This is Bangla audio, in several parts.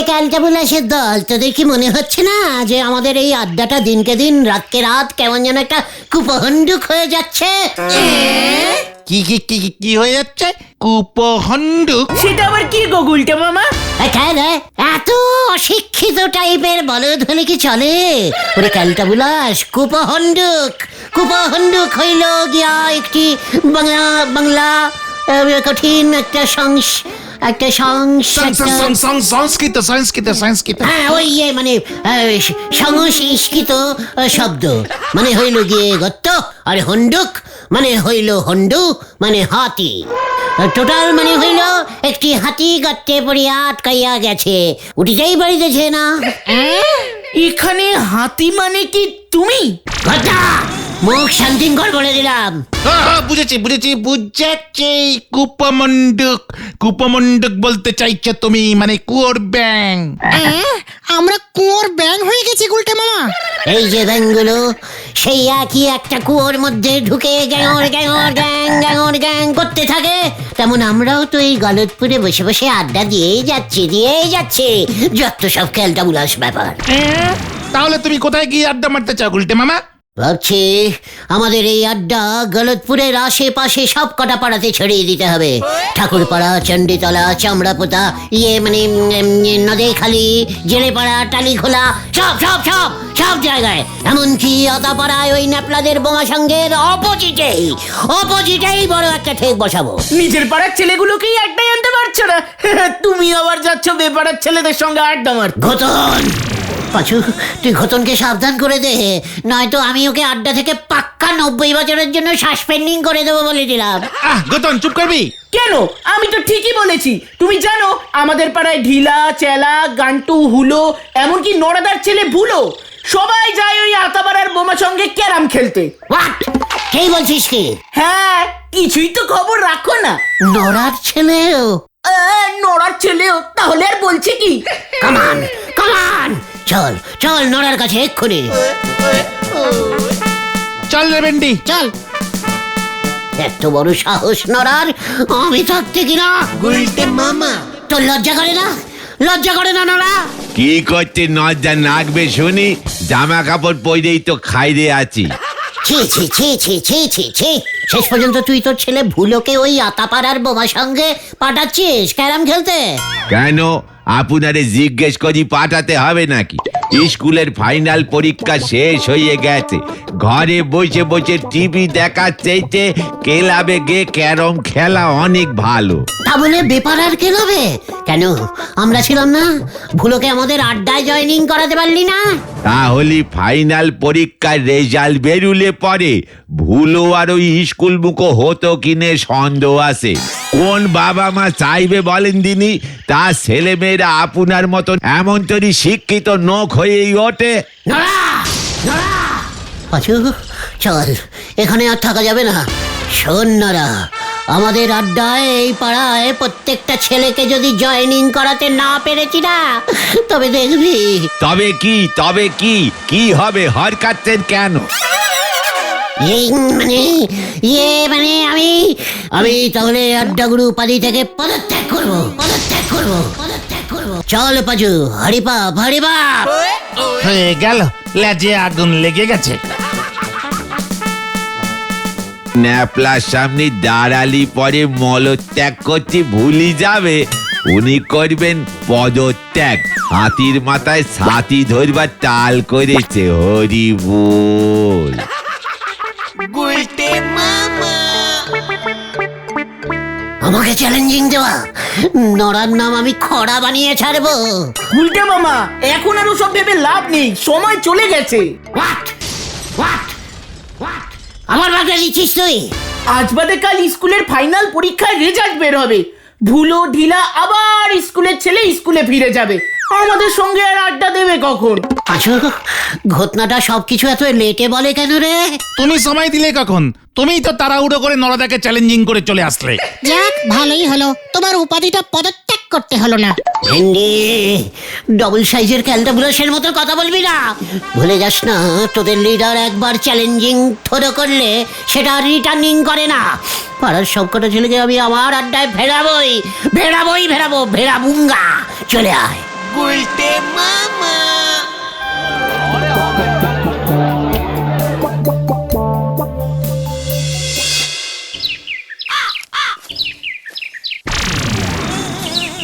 ক্যালটাবুলাসের দল, তোদের কি মনে হচ্ছে না যে আমাদের এই আড্ডাটা দিনকে দিন রাতকে রাত কেমন যেন একটা কুপহণ্ডুক হয়ে যাচ্ছে? কি কি কি কি- কি হয়ে যাচ্ছে? কুপহণ্ডুক? সেটা আবার কি গো গুলটে মামা? এত অশিক্ষিত টাইপের বলদ হলে কি চলে? ওরে ক্যালটাবুলাস, কুপহণ্ডুক কুপহণ্ডুক হইল গিয়া একটি বাংলা বাংলা কঠিন একটা সংস্কৃত সংস্কৃত সংস্কৃত। হ্যাঁ, ওই মানে সংস্কৃত শব্দ, মানে হইল গিয়ে গত্ত, আর হন্ডুক মানে হইল হন্ডু মানে হাতি। টোটাল মানে হইল একটি হাতি গর্তে পড়িয়া আটকাইয়া গেছে, উঠিতেই পারিতেছে না। এখানে হাতি মানে কি তুমি? ঘটা মুখ শান্তিঙ্কর বলে দিলাম। বুঝেছি বুঝেছি বুঝেছি। কুপমণ্ডুক কুপমণ্ডুক বলতে চাইছো তুমি, মানে কুয়োর ব্যাং। আমরা কুয়োর ব্যাং হয়ে গেছি গুলটে মামা। এই যে ব্যাংগুলো সেই একই একটা কুয়োর মধ্যে ঢুকে গ্যাঙর গ্যাঙর গ্যাং গ্যাঙর গ্যাং করতে থাকে, তেমন আমরাও তো এই গলতপুরে বসে বসে আড্ডা দিয়েই যাচ্ছি যত সব ক্যালটাবুলাস ব্যাপার। তাহলে তুমি কোথায় গিয়ে আড্ডা মারতে চাও গুলটে মামা? ভাবছি আমাদের এই আড্ডা গলতপুরের আশেপাশে সব কটা পাড়াতে ছড়িয়ে দিতে হবে। ঠাকুরপাড়া, চণ্ডীতলা, চামড়াপোতা, মানে নদেখালি, জেলেপাড়া, টালিখোলা, সব সব সব সব জায়গায়, এমনকি আতাপাড়ায় ওই ন্যাপলাদের বোমা সঙ্গের অপোজিটেই বড় একটা ঠেক বসাবো। নিজের পাড়ার ছেলেগুলোকেই আড্ডায় আনতে পারছো না, তুমি আবার যাচ্ছ বেপাড়ার ছেলেদের সঙ্গে আড্ডা মারতে। ঘটন পাঁচু, তুই ঘটনকে সাবধান করে দে, নয়তো আমি ওকে আড্ডা থেকে পাক্কা 90 বছরের জন্য সাসপেন্ডিং করে দেবো বলে দিলাম। গতন চুপ করবি? কেন? আমি তো ঠিকই বলেছি। তুমি জানো আমাদের পাড়ায় ঢিলা, চেলা, গান্টু, হুলো, এমনকি নড়াদার ছেলে ভুলো সবাই যায় ওই আতাপাড়ার বোমা সঙ্গে ক্যারাম খেলতে। হোয়াট? কি বলছিস কি? হ্যাঁ, কিছুই তো খবর রাখো না। নড়ার ছেলেও? নড়ার ছেলেও? তাহলে আর বলছে কি? কামান কামান, চল চল নড়ার কাছে এক্ষুনি চল রে ভেন্ডি চল। এত বড় সাহস নড়ার, আমি থাকতে কিনা? গুলটে মামা, তোর লজ্জা করে না নড়া? কি করতে নজ্জা নাকবে শুনি? জামা কাপড় পরেই তো খাইরে আছি। ছি ছি ছি ছি ছি ছি ছি, শেষ পর্যন্ত তুই তোর ছেলে ভুলোকে ওই আতাপাড়ার বোমা সঙ্গে পাঠাচ্ছিস ক্যারাম খেলতে? কেন আপনারে জিজ্ঞেস করি পাঠাতে হবে নাকি? স্কুলের ফাইনাল পরীক্ষা শেষ হয়ে গেছে, ঘরে বসে বসে টিভি দেখার চাইতে ক্লাবে গিয়ে ক্যারম খেলা অনেক ভালো। তা বলে বেপারার খেলবে কেন? আমরা ছিলাম না? ভুলোকে আমাদের আড্ডায় জয়েনিং করাতে পারলি না? তাহলে ফাইনাল পরীক্ষার রেজাল্ট বেরুলে পরে ভুলো আর ওই স্কুল মুখো হতো কিনে সন্দেহ আছে। কোন বাবা মা চাইবে বলেন দিনি তার ছেলে মেয়েরা আপনার মতন এমন তৈরি শিক্ষিত নোখ হয়েই ওঠে? পাঁচু, চল, এখানে আর থাকা যাবে না। শোন নরা, আমাদের আড্ডায় এই পাড়ায় প্রত্যেকটা ছেলেকে যদি জয়েনিং করাতে না পেরেছি না, তবে দেখবি। তবে কি কি হবে? হর কাটছেন কেন? মানে আমি তাহলে আড্ডাগুরু উপাধি থেকে পদত্যাগ করবো। চল পাঁচু, হরিপাপ হরিপাপ। হয়ে গেল, লেজে আগুন লেগে গেছে। ন্যাপলার সামনে দাঁড়ালি পরে মলত্যাগ করতে ভুলি যাবে, উনি করবেন পদত্যাগ। হাতির মাথায় ছাতি ধরবার তাল করেছে। হরি বল। গুলটে মামা, আমাকে চ্যালেঞ্জিং দেওয়া? নড়ার নাম আমি খড়া বানিয়ে ছাড়বো। গুলটে মামা, এখন আর ওসব ভেবে লাভ নেই, সময় চলে গেছে। হোয়াট আমার বাগড়া দিচ্ছিস তুই? আজ বাদে কাল স্কুলের ফাইনাল পরীক্ষার রেজাল্ট বের হবে। ভুলো ঢিলা আবার স্কুলের ছেলে স্কুলে ফিরে যাবে, আমাদের সঙ্গে আর আড্ডা দেবে কখন? পাঁচু, ঘটনাটা সবকিছু এত লেটে বলে কেন রে? তুমি সময় দিলে কখন? তুমিই তো তাড়াহুড়ো করে নরদাকে চ্যালেঞ্জিং করে চলে আসলে। যাক ভালোই হলো, তোমার উপাধিটা পদত্যাগ করতে হলো না। ভেন্ডি, ডবল সাইজের ক্যালটাবুলাসের মতো কথা বলবি না। ভুলে যাস না, তোদের লিডার একবার চ্যালেঞ্জিং থ্রো করলে সেটা রিটার্নিং করে না। পাড়ার সবকটা ছেলেকে আমি আমার আড্ডায় ভেড়াবুঙ্গা। চলে আয়।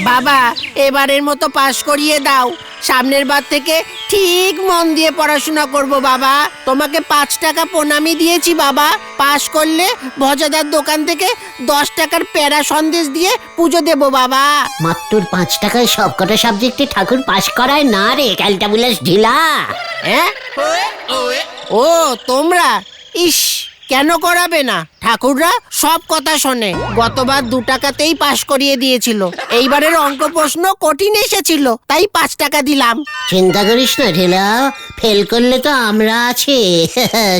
বাবা এবারের মতো পাশ করিয়ে দাও, সামনের বার থেকে ঠিক মন দিয়ে পড়াশোনা করব বাবা। তোমাকে 5 টাকা প্রণামী দিয়েছি বাবা, পাশ করলে ভজাদার দোকান থেকে 10 টাকার প্যারা সন্দেশ দিয়ে পুজো দেব বাবা। মাত্র 5 টাকায় সব কটা সাবজেক্টে ঠাকুর পাশ করায় না রে ক্যালটাবুলাস ঢিলা। হ্যাঁ ও তোমরা, ইস কেন করাবে না? ঠাকুররা সব কথা শোনে। গতবার 2 টাকাতেই পাশ করিয়ে দিয়েছিল, এইবারের অঙ্ক প্রশ্ন কঠিন এসেছিল তাই 5 টাকা দিলাম। চিন্তা করিস না ঢিলা, ফেল করলে তো আমরা আছি।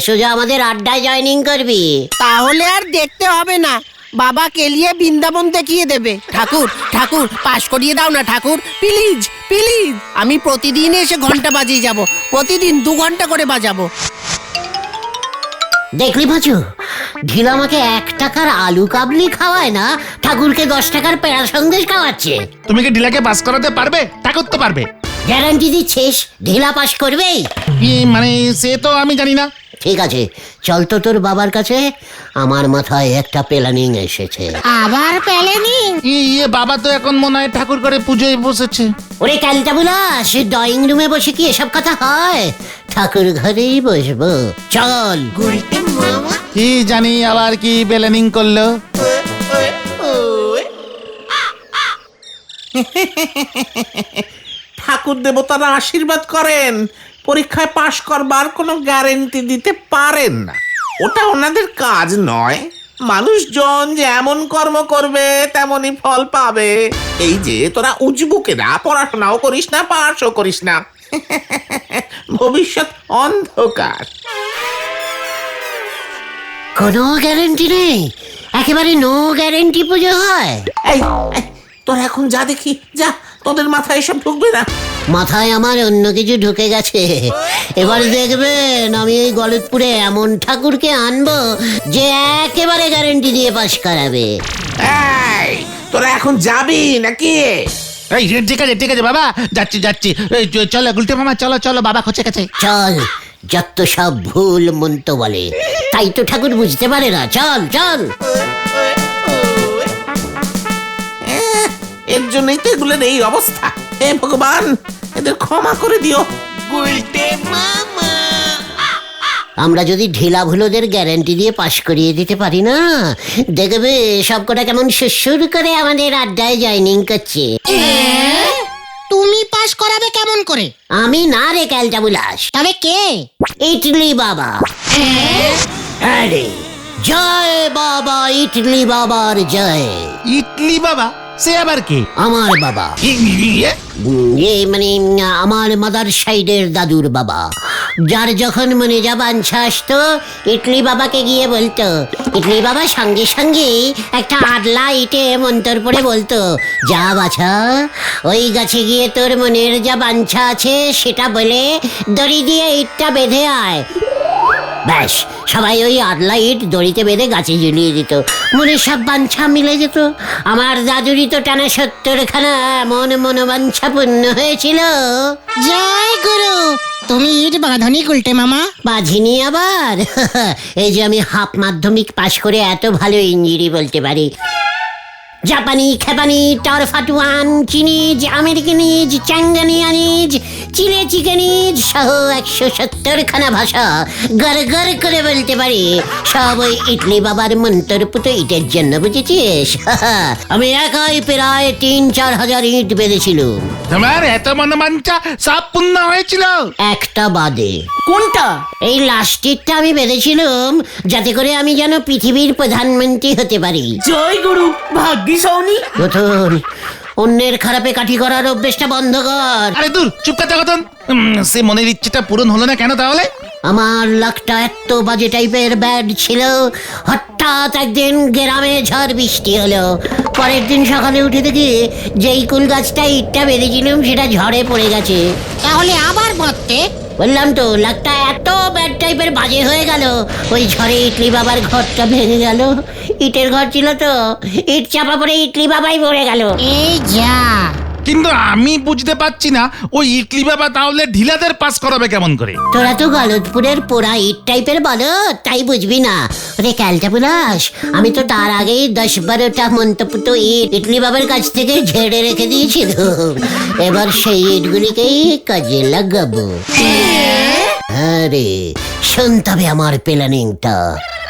সোজা আমাদের আড্ডায় জয়েনিং করবি। তাহলে আর দেখতে হবে না, বাবা কেলিয়ে বৃন্দাবন দেখিয়ে দেবে। ঠাকুর ঠাকুর পাশ করিয়ে দাও না ঠাকুর, প্লিজ প্লিজ। আমি প্রতিদিন এসে ঘন্টা বাজিয়ে যাব, প্রতিদিন 2 ঘন্টা করে বাজাবো। দেখলি বাজু, ঢিলা আমাকে 1 টাকার আলু কাবলি খাওয়ায় না, ঠাকুরকে 10 টাকার পেড়া সন্দেশ খাওয়াচ্ছে। তুমি কি ঢিলাকে পাস করাতে পারবে? ঠাকুর তো পারবে। গ্যারান্টি দিচ্ছিস ঢিলা পাস করবেই? কি মানে সে তো আমি জানি না। ঠিক আছে, চল তো তোর বাবার কাছে। আমার মাথায় একটা প্ল্যানিং এসেছে। আবার পেলেনি? ইয়ে বাবা তো এখন মনে হয় ঠাকুর করে পুজোয় বসেছে। ওরে ক্যালটাবুলাস, ড্রয়িং রুমে বসে কি এসব কথা হয়? ঠাকুর ঘরেই বসবো, চল। কি জানি আবার কি প্ল্যানিং করলো। ঠাকুর দেবতারা আশীর্বাদ করেন, পরীক্ষায় পাশ করবার কোনো গ্যারেন্টি দিতে পারেন না, ওটা ওনাদের কাজ নয়। মানুষজন যেমন কর্ম করবে তেমনই ফল পাবে। এই যে তোরা উজবুকেরা, পড়াশোনাও করিস না, পাশও করিস না, ভবিষ্যৎ অন্ধকার। কোনো গ্যারেন্টি নেই, একেবারে নো গ্যারেন্টি পুজো হয়। এই এই, তোরা এখন যা দেখি, যা, তোদের মাথায় এসব ঢুকবে না। মাথায় আমার অন্য কিছু ঢুকে গেছে। এবার দেখবেন আমি এই গলতপুরে এমন ঠাকুরকে আনবো যে একেবারে গ্যারেন্টি দিয়ে পাশ করাবে। এই তোরা এখন যাবি নাকি? এই ঠিক আছে ঠিক আছে বাবা, যাচ্ছি যাচ্ছি। এই চলো গুলটে মামা, চলো চলো, বাবা খোঁচে গেছে। চল, যত সব ভুল মন্ত বলে, তাই তো ঠাকুর বুঝতে পারে না। চল চল। এর জন্যই তো এগুলোর এই অবস্থা। হে ভগবান, এদের ক্ষমা করে দিও। আমরা যদি ঢিলা ভুলোদের গ্যারান্টি দিয়ে পাশ করিয়ে দিতে পারি না, দেখবে সবকটা কেমন সুসুর করে আমাদের আড্ডায় জয়েনিং করছে। তুমি পাস করাবে কেমন করে? আমি না রে ক্যালটাবুলাস, তবে কে? ইটলি বাবা। আরে জয় বাবা, ইটলি বাবার জয়। ইডলি বাবা, সে আবার কে? আমার বাবা, মানে আমার মাদার সাইডের দাদুর বাবা, যার যখন মনে যা বাঞ্ছা আসতো ইটলি বাবাকে গিয়ে বলতো। ইটলি বাবা সঙ্গে সঙ্গে একটা আডলা ইটে মন্তর পড়ে বলতো, যা বাছা, ওই গাছে গিয়ে তোর মনের যা বাঞ্ছা আছে সেটা বলে দড়ি দিয়ে ইটটা বেঁধে আয়। ব্যাস, সবাই ওই আডলা ইট দড়িতে বেঁধে গাছে ঝুলিয়ে দিত, মনের সব বাঞ্ছা মিলে যেত। আমার দাদুরই তো টানা 70খানা এমন মনোবাঞ্ছা পূর্ণ হয়েছিল। জয় গুরু। তুমি ইট বাঁধনি গুলটে মামা? বাঝিনি আবার। এই যে আমি হাফ মাধ্যমিক পাশ করে এত ভালো ইংরেজি বলতে পারি। জাপানি, খেপানি, টরফাটুয়ান, চিনিজ, আমেরিকানিজ, চ্যাঙ্গানিয়ানিজ, চিলে চিকেনিজ সহ 170খানা ভাষা গড় গড় করে বলতে পারি। সব ওই ইটলি বাবার মন্তরপুত ইটের জন্য, বুঝেছিস? আমি একাই প্রায় 3-4 হাজার ইট বেঁধেছিলুম। তোমার এত মনোবাঞ্ছা সব পূর্ণ হয়েছিল? একটা বাদে। কোনটা? এই লাস্টেরটা আমি বেঁধেছিলাম যাতে করে আমি যেন পৃথিবীর প্রধানমন্ত্রী হতে পারি। জয় গুরু, ভাগ্যি সৌনি। রতন, অন্যের খারাপে কাঠি করার অভ্যেসটা বন্ধ কর। আরে দূর, চুপ করতে কতন। সে মনের ইচ্ছেটা পূরণ হলো না কেন তাহলে? আমার লাকটা এত বাজে টাইপের ব্যাড ছিল, হঠাৎ একদিন গ্রামে ঝড় বৃষ্টি হলো। পরের দিন সকালে উঠে দেখি যেই কুল গাছটা ইটটা বেঁধেছিলাম সেটা ঝড়ে পড়ে গেছে। তাহলে আবার বাঁধতে? বললাম তো, লাকটা এত ব্যাড টাইপের বাজে হয়ে গেল, ওই ঝড়ে ইটলি বাবার ঘরটা ভেঙে গেল। ইটের ঘর ছিল তো, ইট চাপা পড়ে ইটলি বাবাই পড়ে গেল। এই যা, কিন্তু আমি বুঝতে পারছি না ওই ইডলি বাবা তাহলে ঢিলাদের পাস করাবে কেমন করে? তোরা তো গলতপুরের পোড়া ইট টাইপের বলো, তাই বুঝবি না। ওরে ক্যালটা বুলাস, আমি তো তার আগেই 10-12টা মন্তপুত ইট ইডলি বাবার কাছ থেকে ঝেড়ে রেখে দিয়েছি। এবার সেই ইটগুলিকেই কাজে লাগাবো। আরে শুনতে হবে আমার প্ল্যানিংটা,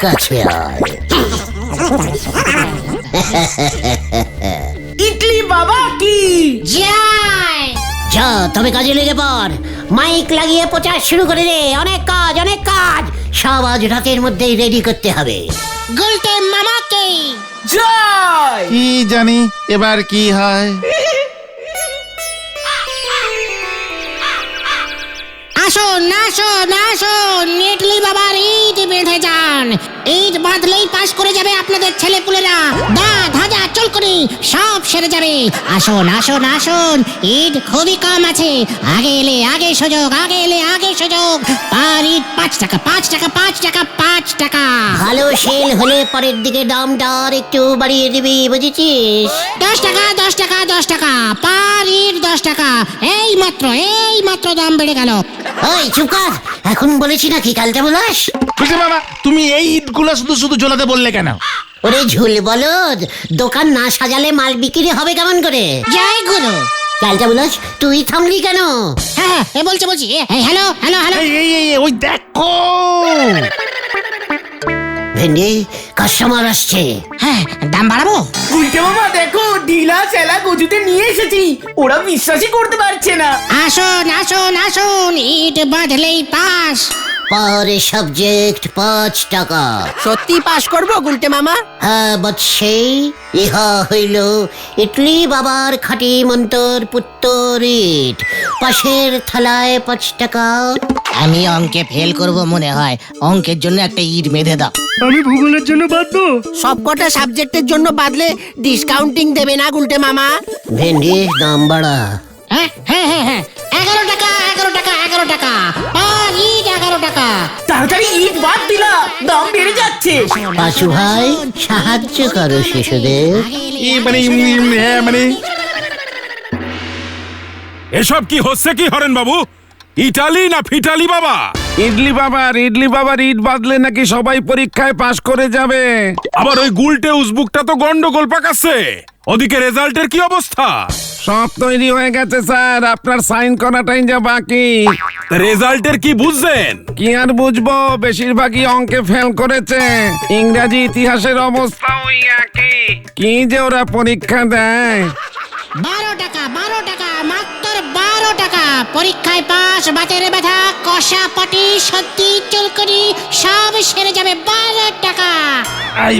কাছে আয়। ইডলি বাবা কি জয় যা তবে কাজে লেগে পড়, মাইক লাগিয়ে প্রচার শুরু করে দে। অনেক কাজ, অনেক কাজ, সব আজ রাতের মধ্যেই রেডি করতে হবে। গুলটে মামাকে জয়। কি জানি এবার কি হয়। আসুন আসুন আসুন, ইডলি বাবার ইট বেঁধে যান। ইট বাঁধলেই পাশ করে যাবে আপনাদের ছেলেপুলেরা। দাঁত হাজা চলকুনি সব সেরে যাবে। আসুন আসুন আসুন, ইট খুবই কম আছে। আগে এলে আগে সুযোগ, আগে এলে আগে সুযোগ। পার ইট 5 টাকা 5 টাকা 5 টাকা 5 টাকা। ভালো সেল হলে পরের দিকে দামটা আর একটু বাড়িয়ে দিবি, বুঝেছিস? 10 টাকা 10 টাকা 10 টাকা পার ইট 10 টাকা। এই মাত্র দাম বেড়ে গেল। ওই চুপ কর, এখন বলেছি নাকি কালটা বলাস? বুঝলি বাবা, তুমি এই ইটগুলো শুধু শুধু ঝোলাতে বললে কেন? ওরে ঝুল বলদ, দোকান না সাজালে মাল বিক্রি হবে কেমন করে? জয় গুরু। কালটা বলাস, তুই থামলি কেন? হ্যাঁ বলছি হ্যালো হ্যালো হ্যালো। এই ওই দেখো ভেন্ডি, কাস্টমার আসছে। হ্যাঁ দাম বাড়াবো? উল্টে মামা দেখো, ঢিলা চেলা গজুতে নিয়ে এসেছি। ওরা বিশ্বাসই করতে পারছে না। আসুন আসুন আসুন, ইট বাঁধলেই পাস। পার সাবজেক্ট 5 টাকা। সত্যি পাশ করবো গুলটে মামা? হ্যাঁ বৎসে, ইহা হইল ইডলি বাবার খাঁটি মন্তর পুত্তর ইট। পাশের থালায় 5 টাকা। আমি অঙ্কে ফেল করব মনে হয়, অঙ্কের জন্য একটা ইট বেঁধে দাও। আমি ভূগোলের জন্য বাঁধবো। সবকটা সাবজেক্টের জন্য বাদলে ডিসকাউন্টিং দেবে না গুলটে মামা? ভেন্ডি, দাম বাড়া। হ্যাঁ 11 টাকা 11 টাকা 11 টাকা পার ইট 11 টাকা। তাড়াতাড়ি ইট বাদ দিলা, দাম বেড়ে যাচ্ছে। পাঁচু ভাই, সাহায্য করো শিশুদের। মানে এসব কি হচ্ছে কি হরেন বাবু? ইটালি না ফিটালি বাবা? ইডলি বাবার ইট বাদলে নাকি সবাই পরীক্ষায় পাশ করে যাবে। আবার ওই গুলটে উসবুকটা তো গন্ডগোল পাকাচ্ছে। ওদিকে রেজাল্টের কি অবস্থা? সব তৈরি হয়ে গেছে স্যার, আপনার সাইন করাটাই যা বাকি। রেজাল্টের কি বুঝছেন? কি আর বুঝবো, বেশিরভাগই অঙ্কে ফেল করেছে। ইংরাজি ইতিহাসের অবস্থা ওই একই। কি যে ওরা পরীক্ষা দেয়। 12 টাকা মাত্র 12 টাকা। পরীক্ষায় পাস, বাতের ব্যথা, কষা পাটি, সত্যি চুলকুনি সব সেরে যাবে 12 টাকা। আই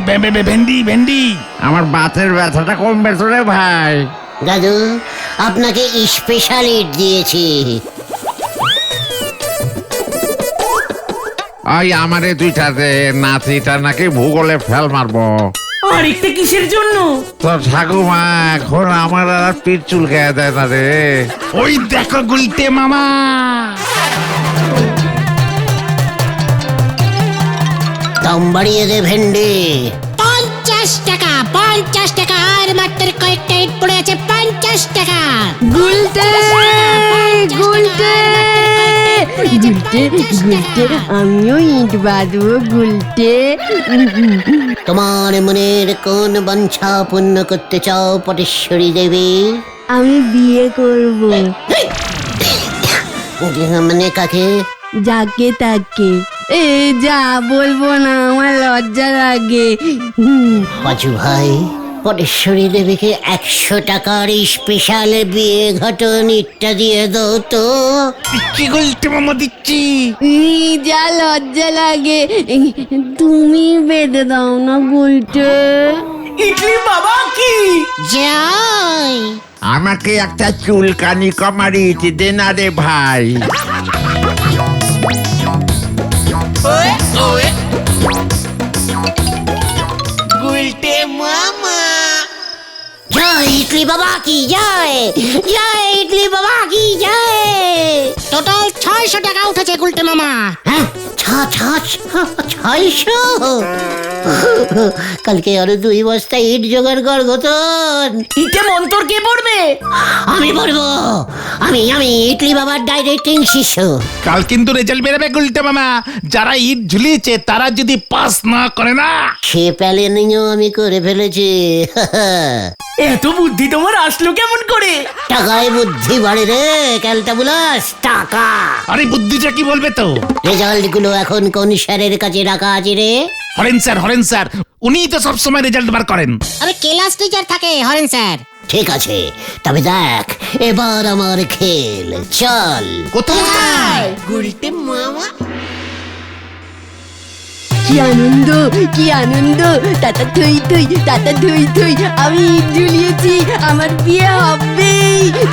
ভেন্ডি আমার বাতের ব্যথাটা কমবে তো রে ভাই। দাদু, আপনাকে স্পেশাল ইট দিয়েছি। ওই আমারে দুইটাতে, নাতিটা নাকি ভূগোলে ফেল মারবো। আরেকটা কিসের জন্য? তো ঠাকুমা এখন আমার আর পিঠ চুলকায় দেয় না রে। ওই দেখো গুলটে মামা। দাম বাড়িয়ে দে ভেন্ডি। 50 টাকা আর মাত্র কয়েকটা ইট পড়ে আছে 50 টাকা। গুলটে আমিও ইট বাঁধবো গুলটে। তোমার মনের কোন বাঞ্ছা পূর্ণ করতে চাও পটেশ্বরী দেবী? আমি বিয়ে করব, মানে কাকে? যাকে তাকে। এ যা বলবো না, আমার লজ্জা লাগে। পাঁচু ভাই, পটেশ্বরী দেবীকে 100 টাকার স্পেশাল বিয়ে ঘটন ইটটা দিয়ে দাও তো। কি গুলটে মামা দিচ্ছি। যা লজ্জা লাগে, তুমি বেঁধে দাও না গুলটে। ইডলি বাবা কি জয়। আমাকে একটা চুলকানি কমার ইট দে না রে ভাই। জয় ইডলি বাবা কি জয়, জয় ইডলি বাবা কি জয়। টোটাল 600 টাকা উঠেছে গুলটে মামা। হ্যাঁ, ছয়শো? কালকে আরো 2 বস্তা ইট জোগাড় কর গতন। ইটে মন্তর কে পড়বে? আমি বলবো, আমি ইডলি বাবার ডাইরেক্টিং শিষ্য। কাল কিন্তু রেজাল্ট বেরোবে গুলটে মামা, যারা ইট ঝুলিয়েছে তারা যদি পাস না করে না। সে প্যালেনিংও আমি করে ফেলেছি। এত বুদ্ধি তোমার আসলো কেমন করে? টাকায় বুদ্ধি বাড়ে রে ক্যালটাবুলাস, টাকা। আরে বুদ্ধিটা কি বলবে তো? রেজাল্ট গুলো এখন কোন স্যারের কাছে রাখা আছে রে? হরেন স্যার, উনিই তো সবসময় রেজাল্ট বার করেন। আরে ক্লাস টিচার থাকে হরেন স্যার। ঠিক আছে, তবে দেখ এবার আমার খেল, চল। কোথায়? গুলটে মামা। কি আনন্দ, কি আনন্দ! টাটা থই থই, টাটা থই থই, আমি ইট ঝুলিয়েছি, আমার বিয়ে হবে।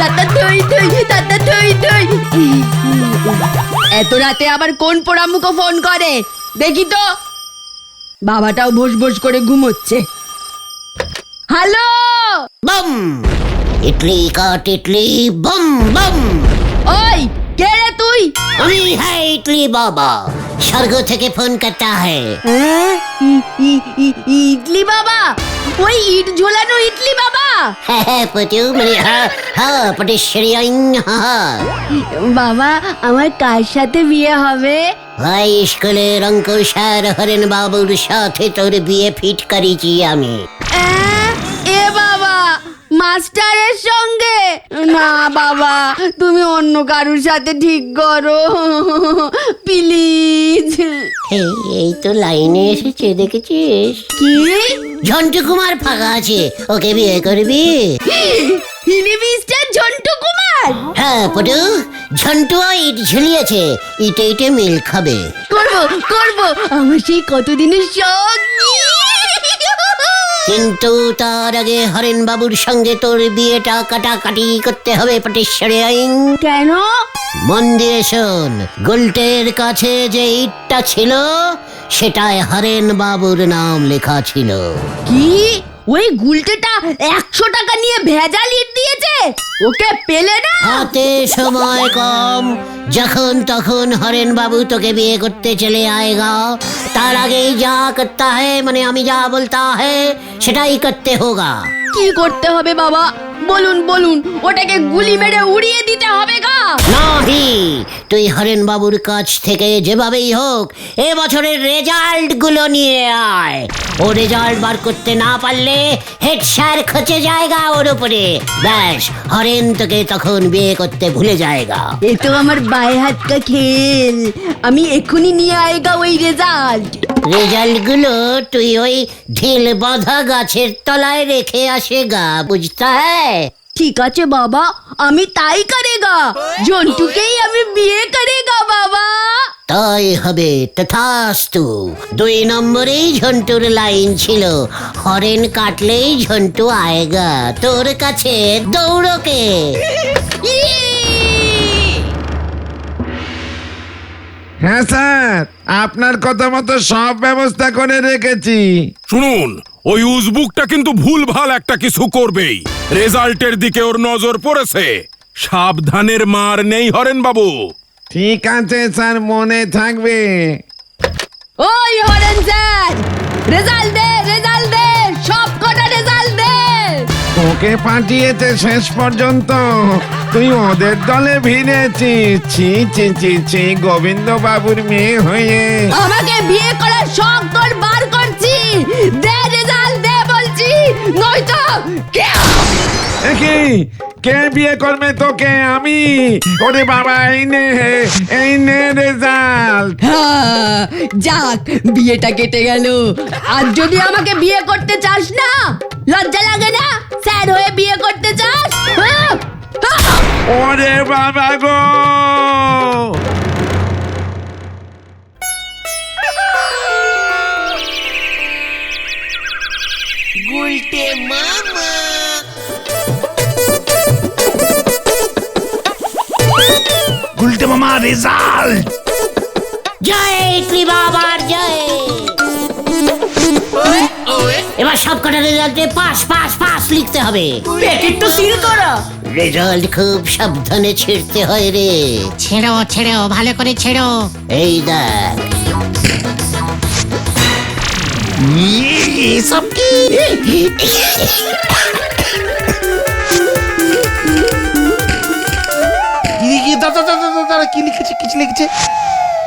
টাটা থই থই, টাটা থই থই। এত রাতে আবার কোন পোড়ামুখো ফোন করে দেখি তো। বাবাটাও ভোস ভোস করে ঘুমোচ্ছে। হ্যালো, বম ইডলি কাট ইডলি, বম বম। ওই কে রে তুই? আমি হ্যাঁ ইডলি বাবা, স্বর্গ থেকে ফোন করতা হ্যায়। ইডলি বাবা? ওই ইট ঝোলানো ইডলি বাবা? হ্যাঁ পটু, মানে হ্যাঁ পটেশ্বরী আইন। বাবা, আমার কার সাথে বিয়ে হবে? হাই স্কুলের অঙ্ক স্যার হরেন বাবুর সাথে তোর বিয়ে ফিট করেছি আমি। এ বাবা, মাস্টারের সঙ্গে? না বাবা, তুমি অন্য কারুর সাথে ঠিক করো প্লিজ। এই তো লাইনে এসেছে, দেখেছিস? কি? ঝন্টু কুমার ফাঁকা আছে, ওকে বিয়ে করবি? হিলি মিস্টার ঝন্টু কুমার? হ্যাঁ পটু, ঝন্টু ইট ঝুলিয়েছে, ইটে ইটে মিল খাবে। করবো করবো, আমার সেই কতদিনের শখ। কিন্তু তার আগে হরেন বাবুর সঙ্গে তোর বিয়েটা কাটাকাটি করতে হবে পটেশ্বরী আইন। কেন? মন দিয়ে শোন, গুলটের কাছে যে ইটটা ছিল সেটায় হরেন বাবুর নাম লেখা ছিল। কি? ওই গুলটেটা 100 টাকা নিয়ে ভেজাল ইট দিয়েছে? ওকে পেলে না? হাতে সময় কম, যখন তখন হরেন বাবু তোকে বিয়ে করতে চলে আएगा। তার আগেই যা করতা है, মানে আমি যা বলতা है সেটাই করতে होगा। কি করতে হবে বাবা? বলুন বলুন, ওটাকে গুলি মেরে উড়িয়ে দিতে হবে গা? নাহি, তুই হরেন বাবুর কাছ থেকে যেভাবেই হোক এ বছরের রেজাল্ট গুলো নিয়ে আয়। ও রেজাল্ট বার করতে না পারলে হেড স্যার খচে যায়গা ওর উপরে। ব্যাস, হরেন তোকে তখন বিয়ে করতে ভুলে যায়গা। এ তো আমার বাই হাত কা খেল। আমি এক্ষুনি নিয়ে আएगा ওই রেজাল্ট। রেজাল্ট গুলো তুই ওই ঢিল বাঁধা গাছের তলায় রেখে আসেগা, বুঝতা হ্যায়? ঠিক আছে বাবা, আমি তাই করেগা। জন্টুকেই আমি বিয়ে করেগা বাবা। তাই হবে, তথাস্তু। 2 নম্বরেই ঝন্টুর লাইন ছিল, হরেন কাটলেই ঝন্টু আয়েগা তোর কাছে দৌড়কে। হ্যাঁ স্যার, আপনার কথা মতো সব ব্যবস্থা করে রেখেছি। শুনুন, ওই উজবুকটা কিন্তু ভুলভাল একটা কিছু করবেই। রেজাল্টের দিকে ওর নজর পড়েছে, সাবধানের মার নেই হরেন বাবু। ঠিক আছে স্যার, মনে থাকবে। ওই হরেন স্যার, রেজাল্ট দে, রেজাল্ট দে, সব কটা রেজাল্ট দে। তোকে পাঠিয়েছে শেষ পর্যন্ত, তুই ওদের দলে ভিড়েছিস। ছি ছি ছি ছি, গোবিন্দ বাবুর মেয়ে হয়ে। আমাকে বিয়ে করার শখ তোর বার করছি। দে রেজাল্ট দে বলছি, নয়তো কি কে বিয়ে করবে তোকে? আমি? ওরে বাবা, এই নে রেজাল্ট। যাক, বিয়েটা কেটে গেল। আর যদি আমাকে বিয়ে করতে চাস না, লজ্জা লাগে না? স্যার হয়ে বিয়ে করতে চাস? ওরে বাবা গো! গুলটে মামা। গুলটে মামা রেজাল্ট। জয় ইডলি বাবার জয়। এবার সব কটা রেজাল্টে পাস পাস পাস লিখতে হবে। প্যাকেট তো সিল করা। রেজাল্ট খুব সাবধানে ছিঁড়তে হয় রে। ছেড়ো ছেড়ো, ভালো করে ছেড়ো। এই দেখ, এসব কি? দাদা কি লিখেছে? কিছু লিখেছে?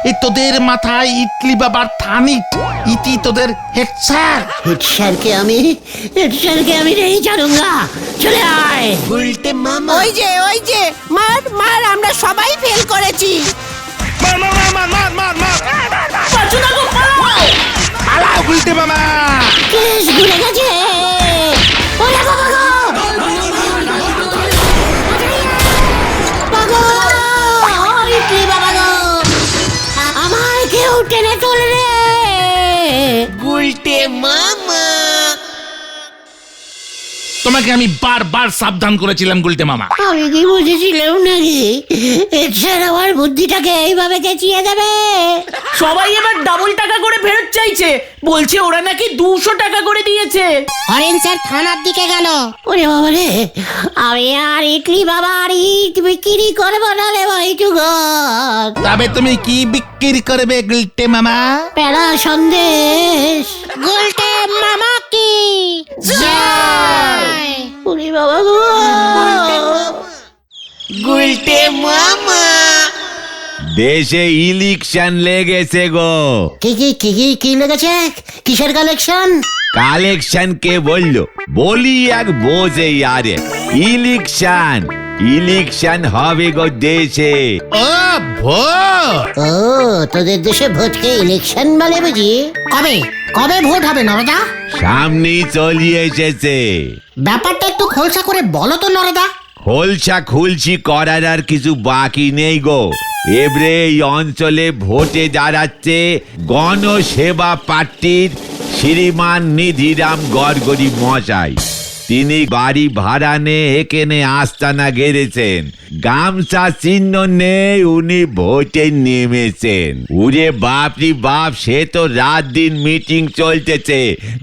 এই তোদের মাথায় ইটলি বাবার থানিট, ইতি তোদের হেড স্যার। হেড স্যারকে আমি नहीं জানুঙ্গা। চলে আয়। ওই যে মার মার, আমরা সবাই ফেল করেছি। পাঁচু দাদু পালাও! পালাও গুলটে মামা। কেস ঘুরে গেছে। ওরে বাবা গো! বাবা! ইটলি বাবা গো! আমায় কেউ টেনে তোল রে! তোমাকে আমি বারবার সাবধান করেছিলাম গুলটে মামা। আমি কি বুঝেছিলাম নাকি হেড স্যার আমার বুদ্ধিটাকে এইভাবে চেঁচিয়ে দেবে? সবাই এবার ডাবল টাকা করে ফেরত চাইছে, বলছে ওরা নাকি 200 টাকা করে দিয়েছে। হরেন স্যার থানার দিকে গেল। ওরে বাবা রে, আমি আর ইডলি বাবা আর ইট বিক্রি করবো না রে ভাই টুগর। তবে তুমি কি বিক্রি করবে গুলটে মামা? প্যারা সন্দেশ। গুলটে মামা কি জয়। ওরে বাবা গো! দেশে ইলেকশন লেগেছে গো। কি লেগেছে? কিসের কালেকশন? কালেকশন কে বললো? বলি এক বোঝে আরে। ইলেকশন হবে গো দেশে। ও ভোট! ও, তোদের দেশে ভোটকে ইলেকশন বলে বুঝি? কবে ভোট হবে নরদা? সামনেই চলিয়ে এসেছে। ব্যাপারটা একটু খোলসা করে বলো তো নরদা। খোলসা খুলছি করার আর কিছু বাকি নেই গো। এবারে এই অঞ্চলে ভোটে দাঁড়াচ্ছে গণসেবা পার্টির শ্রীমান নিধিরাম গড়গড়ি মশাই। তিনি বাড়ি ভাড়া নিয়ে এখানে আস্তানা গেড়েছেন। গামছা চিহ্ন নেই, উনি ভোটে নেমেছেন। উরে বাপরি বাপ, সে তো রাত দিন মিটিং চলতেছে,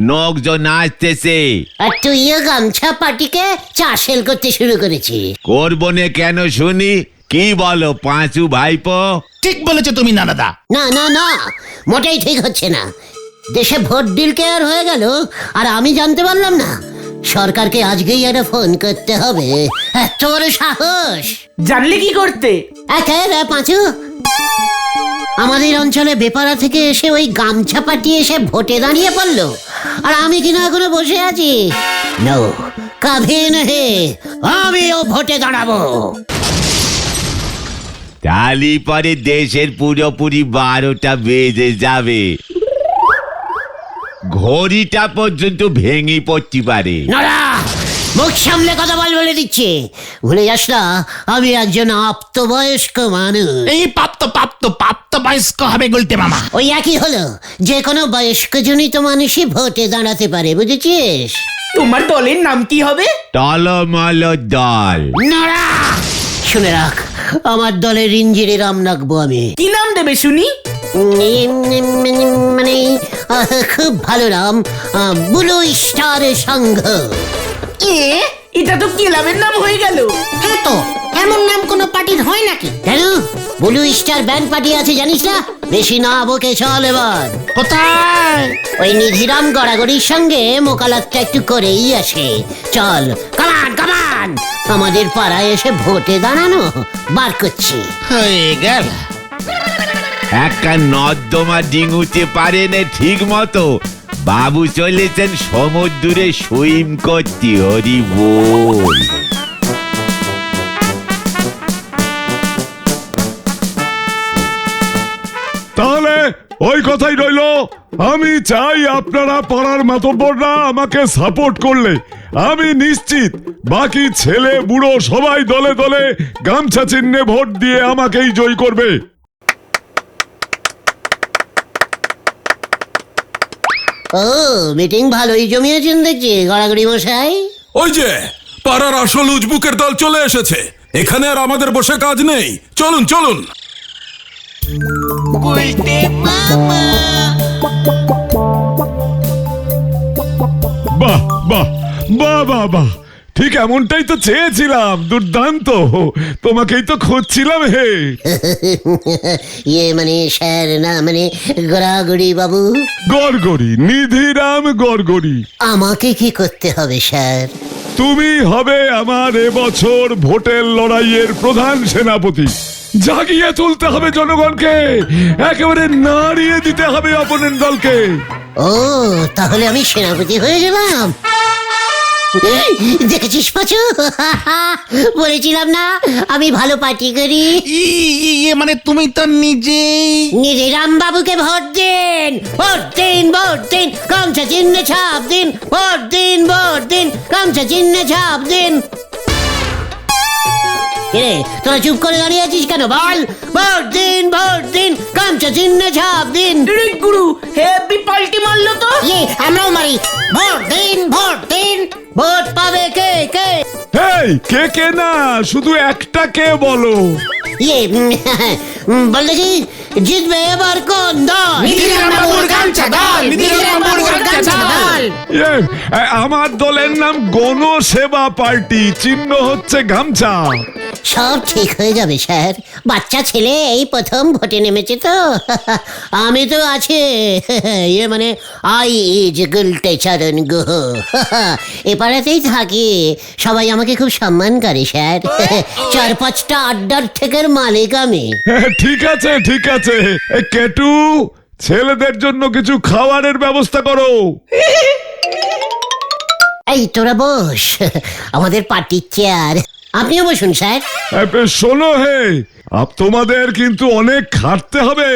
লোকজন আসতেছে। আর তুইও গামছা পার্টিকে চাষেল করতে শুরু করেছিস? করবো না কেন শুনি? কি বলো পাঁচু ভাইপো? ঠিক বলেছো তুমি নানাদা। না, মোটেই ঠিক হচ্ছে না। দেশে ভোট ডিল কেয়ার হয়ে গেল আর আমি জানতে পারলাম না। সরকারকে আজকেই একটা ফোন করতে হবে। এত বড় সাহস! জানলে কি করতে? রে পাঁচু, আমাদের অঞ্চলে বেপারা থেকে এসে ওই গামছা পাঠিয়ে এসে ভোটে দাঁড়িয়ে পড়লো, আর আমি কিনা এখনো বসে আছি। নো, কভি নহি, আমিও ভোটে দাঁড়াবো। তালি পরে দেশের পুরোপুরি 12টা বেজে যাবে। ঘড়িটা পর্যন্ত ভেঙে পড়তে পারে। নড়া, মুখ সামলে কথা বলে দিচ্ছে। ভুলে যাস না আমি একজন আপ্তবয়স্ক মানুষ। এই প্রাপ্ত বয়স্ক হবে গুলটে মামা। ওই একই হলো, যে কোনো বয়স্ক জনিত মানুষই ভোটে দাঁড়াতে পারে, বুঝেছিস? তোমার দলের নাম কি হবে? টলমল দল। নড়া, শুনে রাখ, আমার দলের ইঞ্জিরে রাম রাখবো আমি। কি নাম দেবে শুনি? মানে খুব ভালো নাম, ব্লু স্টার সংঘ। এটা তো ক্লাবের নাম হয়ে গেল। হ্যাঁ তো, এমন নাম কোনো পার্টির হয় নাকি? কেন? ব্লু স্টার ব্যান্ড পার্টি আছে জানিস না? বেশি না বকে চল এবার। কোথায়? ওই নিধিরাম গড়াগড়ির সঙ্গে মোকালাতটা একটু করেই আসে। চল, কামান, আমাদের পাড়ায় এসে ভোটে দাঁড়ানো বার করছি। হয়ে গেল। একটা নর্দমা ডিঙুতে পারে না ঠিক মতো। বাবু চলেছেন সমুদ্রে সুইম করতে। হরি বল। তাহলে ওই কথাই রইল। আমি চাই আপনারা পাড়ার মাতব্বররা আমাকে সাপোর্ট করলে আমি নিশ্চিত বাকি ছেলে বুড়ো সবাই দলে দলে গামছা চিহ্নে ভোট দিয়ে আমাকেই জয় করবে। ও, মিটিং ভালোই জমিয়েছেন দেখছি গড়াগড়ি মশাই। ওই যে পাড়ার আসল উজবুকের দল চলে এসেছে। এখানে আর আমাদের বসে কাজ নেই, চলুন। বাহ, ঠিক এমনটাই তো চেয়েছিলাম, দুর্দান্ত। তোমাকেই তো খুঁজছিলাম হে। মানে স্যার না মানে গড়াগড়ি বাবু। গড়গড়ি, নিধিরাম গড়গড়ি। আমাকে কি করতে হবে স্যার? তুমি হবে আমার এবছর ভোটের লড়াইয়ের প্রধান সেনাপতি। জাগিয়ে তুলতে হবে জনগণকে, একেবারে নাড়িয়ে দিতে হবে অপোনেন্ট দলকে। ও তাহলে আমি সেনাপতি হয়ে গেলাম। দেখেছিস পাচু, বলেছিলাম না আমি ভালো পার্টি করি। মানে তুমি তো নিজেই রাম বাবুকে ভোট দিন, ভোট দিন, ভোট দিন, গামছা চিহ্নে ছাপ দিন, ভোট দিন, ভোট দিন, গামছা চিহ্নে ছাপ দিন। কে তোরা চুপ করে দাঁড়িয়ে আছিস কেন? বল, ভোট দিন, ভোট দিন, গামছা চিহ্নে ছাপ দিন। গুরু হেভি পাল্টি মারলো তো। আমরাও মারি, ভোট দিন, ভোট দিন। ভোট পাবে কে কে? হেই, কে কে না, শুধু একটা কে বলো। বল দেখি জিতবে এবার কোন দল? আমার দলের নাম গণসেবা পার্টি, চিহ্ন হচ্ছে গামছা। সব ঠিক হয়ে যাবে স্যার, বাচ্চা ছেলে এই প্রথম ভোটে নেমেছে তো। আমি তো আছি, মানে আই ইজ গুলটে চরণ গুহ, এ পাড়াতেই থাকি, সবাই আমাকে খুব সম্মান করে স্যার। 4-5টা আড্ডার থেকে মালিক আমি। ঠিক আছে ঠিক আছে, কেটু ছেলেদের জন্য কিছু খাবারের ব্যবস্থা করো। এই তোরা বস, আমাদের পার্টির চেয়ার। আপনিও বসুন স্যার। শোনো হে, তোমাদের কিন্তু অনেক খাটতে হবে,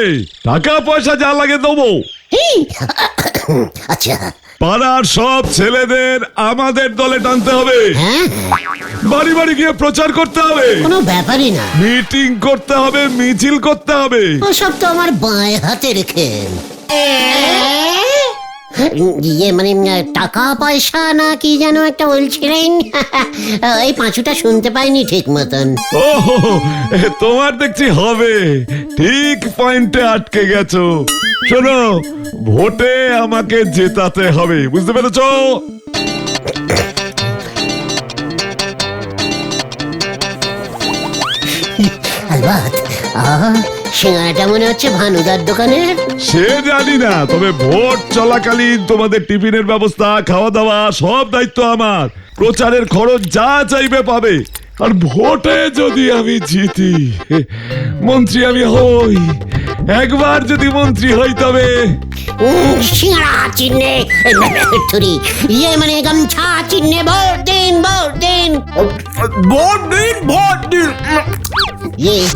টাকা পয়সা যা লাগে দেবো। আচ্ছা, পাড়ার সব ছেলেদের আমাদের দলে টানতে হবে, হ্যাঁ বাড়ি বাড়ি গিয়ে প্রচার করতে হবে, কোনো ব্যাপারই না। মিটিং করতে হবে, মিছিল করতে হবে। ওসব তো আমার বাঁয়ে হাতে রেখে। মানে টাকা পয়সা না কি যেন একটা বলছিলেন, এই পাঁচুটা শুনতে পাইনি ঠিক মতন। ও তোমার দেখছি হবে, ঠিক পয়েন্টে আটকে গেছো। শোনো, ভোটে আমাকে জেতাতে হবে, বুঝতে পেরেছো? আলবাত, সিঙ্গারাটা মনে হচ্ছে ভানুদার দোকানের। সে জানি না, তবে ভোট চলাকালীন তোমাদের টিফিনের ব্যবস্থা, খাওয়া দাওয়া সব দায়িত্ব আমার। প্রচারের খরচ যা চাইবে পাবে। আর ভোটে যদি আমি জিতি, মন্ত্রী আমি হই, একবার যদি মন্ত্রী হই তবে সিঙ্গারা চিহ্নে মানে গামছা চিহ্নে ভোট দিন, ভোট দিন, ভোট দিন, ভোট দিন।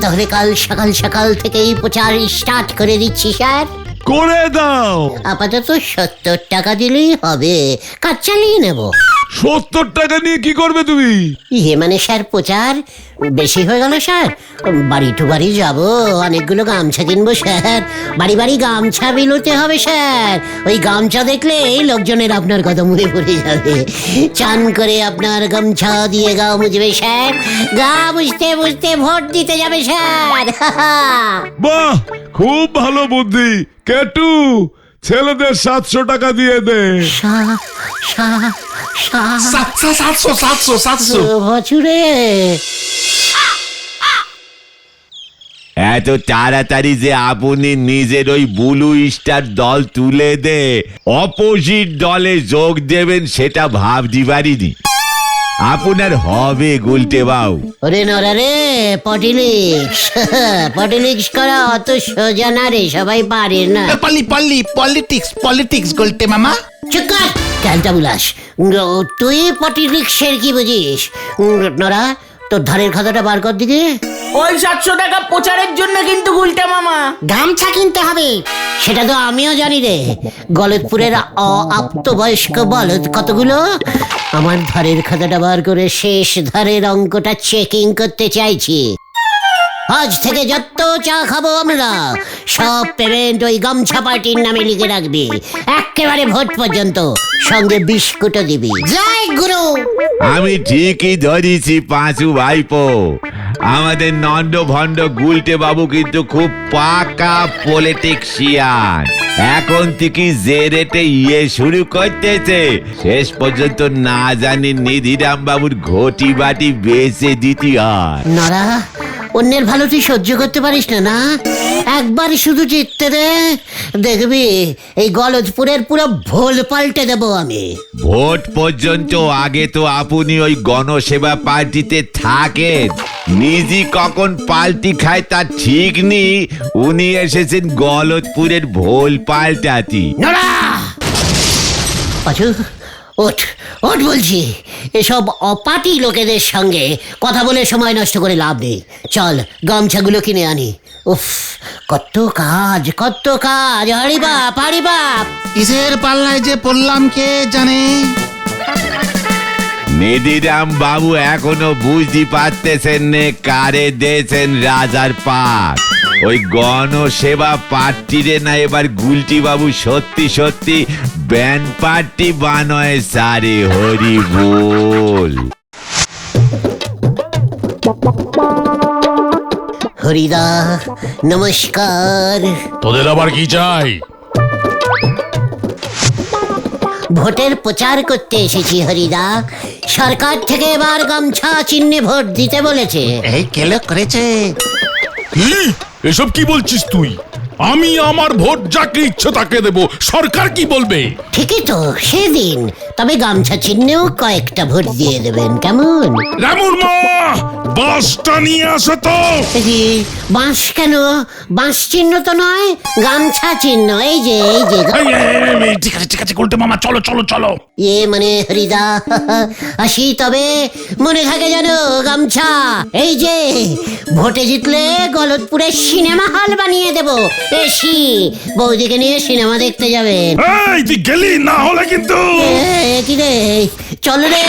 তাহলে কাল সকাল সকাল থেকেই প্রচার স্টার্ট করে দিচ্ছি স্যার। করে দাও। আপাতত 70 টাকা দিলেই হবে, কাজ চালিয়ে নেব। 70 টাকা নিয়ে কি করবে তুমি? মানে স্যার প্রচার বেশি হয়ে গেল স্যার, বাড়ি টু বাড়ি যাব, অনেকগুলো গামছা কিনবো স্যার, বাড়ি বাড়ি গামছা বিলোতে হবে স্যার। ওই গামছা দেখলেই লোকজনের আপনার কথা মনে পড়ে যাবে, চান করে আপনার গামছা দিয়ে গা মুছবে স্যার, গা বুঝতে বুঝতে ভোট দিতে যাবে স্যার। বাহ, খুব ভালো বুদ্ধি। কেটু, ছেলেদের 700 টাকা দিয়ে দে। 700 বছরে এত তাড়াতাড়ি যে আপনি নিজের ওই ব্লু স্টার দল তুলে দে অপোজিট দলে যোগ দেবেন সেটা ভাবতে পারিনি। আপনার হবে গুলটে বাবু। ওরে নরা রে, পলিটিক্স করা অত সোজা না রে, সবাই পারে না। পলিটিক্স গোলটে মামা। চুপ কর ক্যালটা বুলাস, তুই পলিটিক্সের কি বুঝিস? নরা, তোর ধারের খাতাটা বার কর দিকে। ওই 700 টাকা প্রচারের জন্য কিন্তু গুলটা মামা। গামছা কিনতে হবে। সেটা তো আমিও জানি রে, গলতপুরের অপ্রাপ্তবয়স্ক বলদ কতগুলো। আমার ধারের খাতাটা বার করে শেষ ধারের অঙ্কটা চেকিং করতে চাইছি। আজ থেকে যত চা খাবো আমরা, সব পেমেন্ট ওই গামছা পার্টির নামে লিখে রাখবি, একেবারে ভোট পর্যন্ত, সঙ্গে বিস্কুটও দিবি। জয় গুরু। আমি ঠিকই ধরেছি পাঁচু ভাইপো, আমাদের নন্দ ভণ্ড গুলটে বাবু কিন্তু খুব পাকা পলিটিক্সিয়ান। এখন থেকে যে রেটে শুরু করতেছে শেষ পর্যন্ত না জানি নিধিরাম বাবুর ঘটি বাটি বেচে দিতে হয়। নরা, অন্যের ভালো তুই সহ্য করতে পারিস না না? একবার শুধু জিততে দে, দেখবি এই গলদপুরের পুরো ভোল পাল্টে দেবো আমি। ভোট পর্যন্ত আগে তো আপনি ওই গণসেবা পার্টিতে থাকেন, নিজে কখন পাল্টি খায় তার ঠিক নেই, উনি এসেছেন গলদপুরের ভোল পাল্টাতি। নরা, পাঁচু, ওঠ ওঠ বলছি। এসব অপাটি লোকেদের সঙ্গে কথা বলে সময় নষ্ট করে লাভ নেই। চল গামছাগুলো কিনে আনি। উফ, কত কাজ কত কাজ। হরি বাপ হরি বাপ। কিসের পাল্লায় যে পড়লাম কে জানে। নিধিরাম বাবু এখনো বুঝতে পারতেছেন নে কারে দিয়েছেন রাজার পাক। ওই গণসেবা পার্টিরে না এবার গুলটি বাবু সত্যি সত্যি ব্যান্ড পার্টি বানয় সারে। হরি বল। হরিদা নমস্কার। তোদের আবার কি চাই? ভোটের প্রচার করতে এসেছি হরিদা। সরকার থেকে এবার গামছা চিহ্নে ভোট দিতে বলেছে। এই কেলো করেছে। কি এসব কি বলছিস তুই? আমি আমার ভোট যাকে ইচ্ছে তাকে দেব, সরকার কি বলবে? ঠিকই তো, সেদিন। তবে গামছা চিহ্নেও কয়েকটা ভোট দিয়ে দেবেন, কেমন? রামুর মা, বাসটা নিয়ে আসো তো। বাঁশ কেন? বাঁশ চিহ্ন তো নয়, গামছা চিহ্ন। এই যে ঠিক আছে ঠিক আছে, গুলটে মামা চলো চলো চলো। মানে হরিদা, আসি তবে মনে থাকে যেন গামছা। এই যে ভোটে জিতলে গলদপুরে সিনেমা হল বানিয়ে দেব। এসি বৌদিকে নিয়ে সিনেমা দেখতে যাবেন। এই তুই গেলি না হলে কিন্তু। কি রে, চল রে।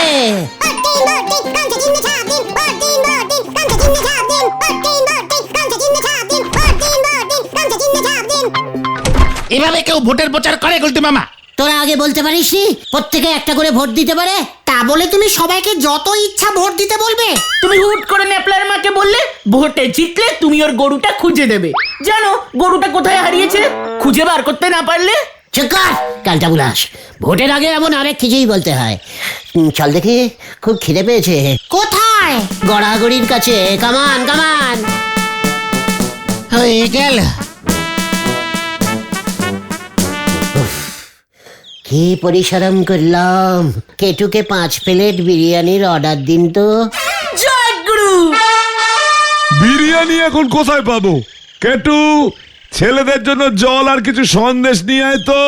এভাবে কেউ ভোটের প্রচার করে গুলটে মামা? তোরা আগে বলতে পারিসনি প্রত্যেকে একটা করে ভোট দিতে পারে? তা বলে তুমি সবাইকে যত ইচ্ছা ভোট দিতে বলবে? তুমি হুট করে ন্যাপলার মাকে বললে ভোটে জিতলে তুমি ওর গরুটা খুঁজে দেবে। জানো গরুটা কোথায় হারিয়েছে? খুঁজে বার করতে না পারলে? চুকার কালটা বুলাস, ভোটের আগে এমন আরেক কিছুই বলতে হয়। চল দেখি, খুব খিদে পেয়েছে। কোথায়? গড়াগড়ির কাছে। কামান কামান। হয়ে গেল। কি পরিশ্রম করলাম। কেটুকে 5 প্লেট বিরিয়ানির অর্ডার দিন তো। জয় গুরু। বিরিয়ানি এখন কোথায় পাবো? কেটু, ছেলেদের জন্য জল আর কিছু সন্দেশ নিয়ে আয় তো।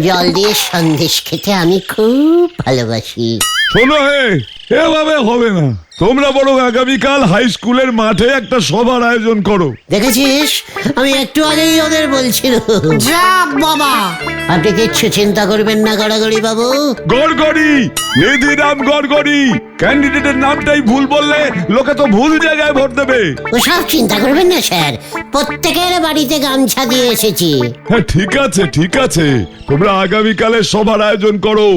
জল দিয়ে সন্দেশ খেতে আমি খুব ভালোবাসি। শোনো হে, এভাবে হবে না। তোমরা বরং আগামীকাল হাই স্কুলের মাঠে একটা সভার আয়োজন করো। দেখেছিস, আমি একটু আগেই ওদের বলছিলাম। যাক বাবা, আপনি কিচ্ছু চিন্তা করবেন না গড়াগড়ি বাবু। গড়গড়ি, নিধিরাম গড়গড়ি। ক্যান্ডিডেটের নামটাই ভুল বললে লোকে তো ভুল জায়গায় ভোট দেবে। ওসব চিন্তা করবেন না স্যার, প্রত্যেকের বাড়িতে গামছা দিয়ে এসেছি। হ্যাঁ ঠিক আছে ঠিক আছে, তোমরা আগামীকালে সভার আয়োজন করো।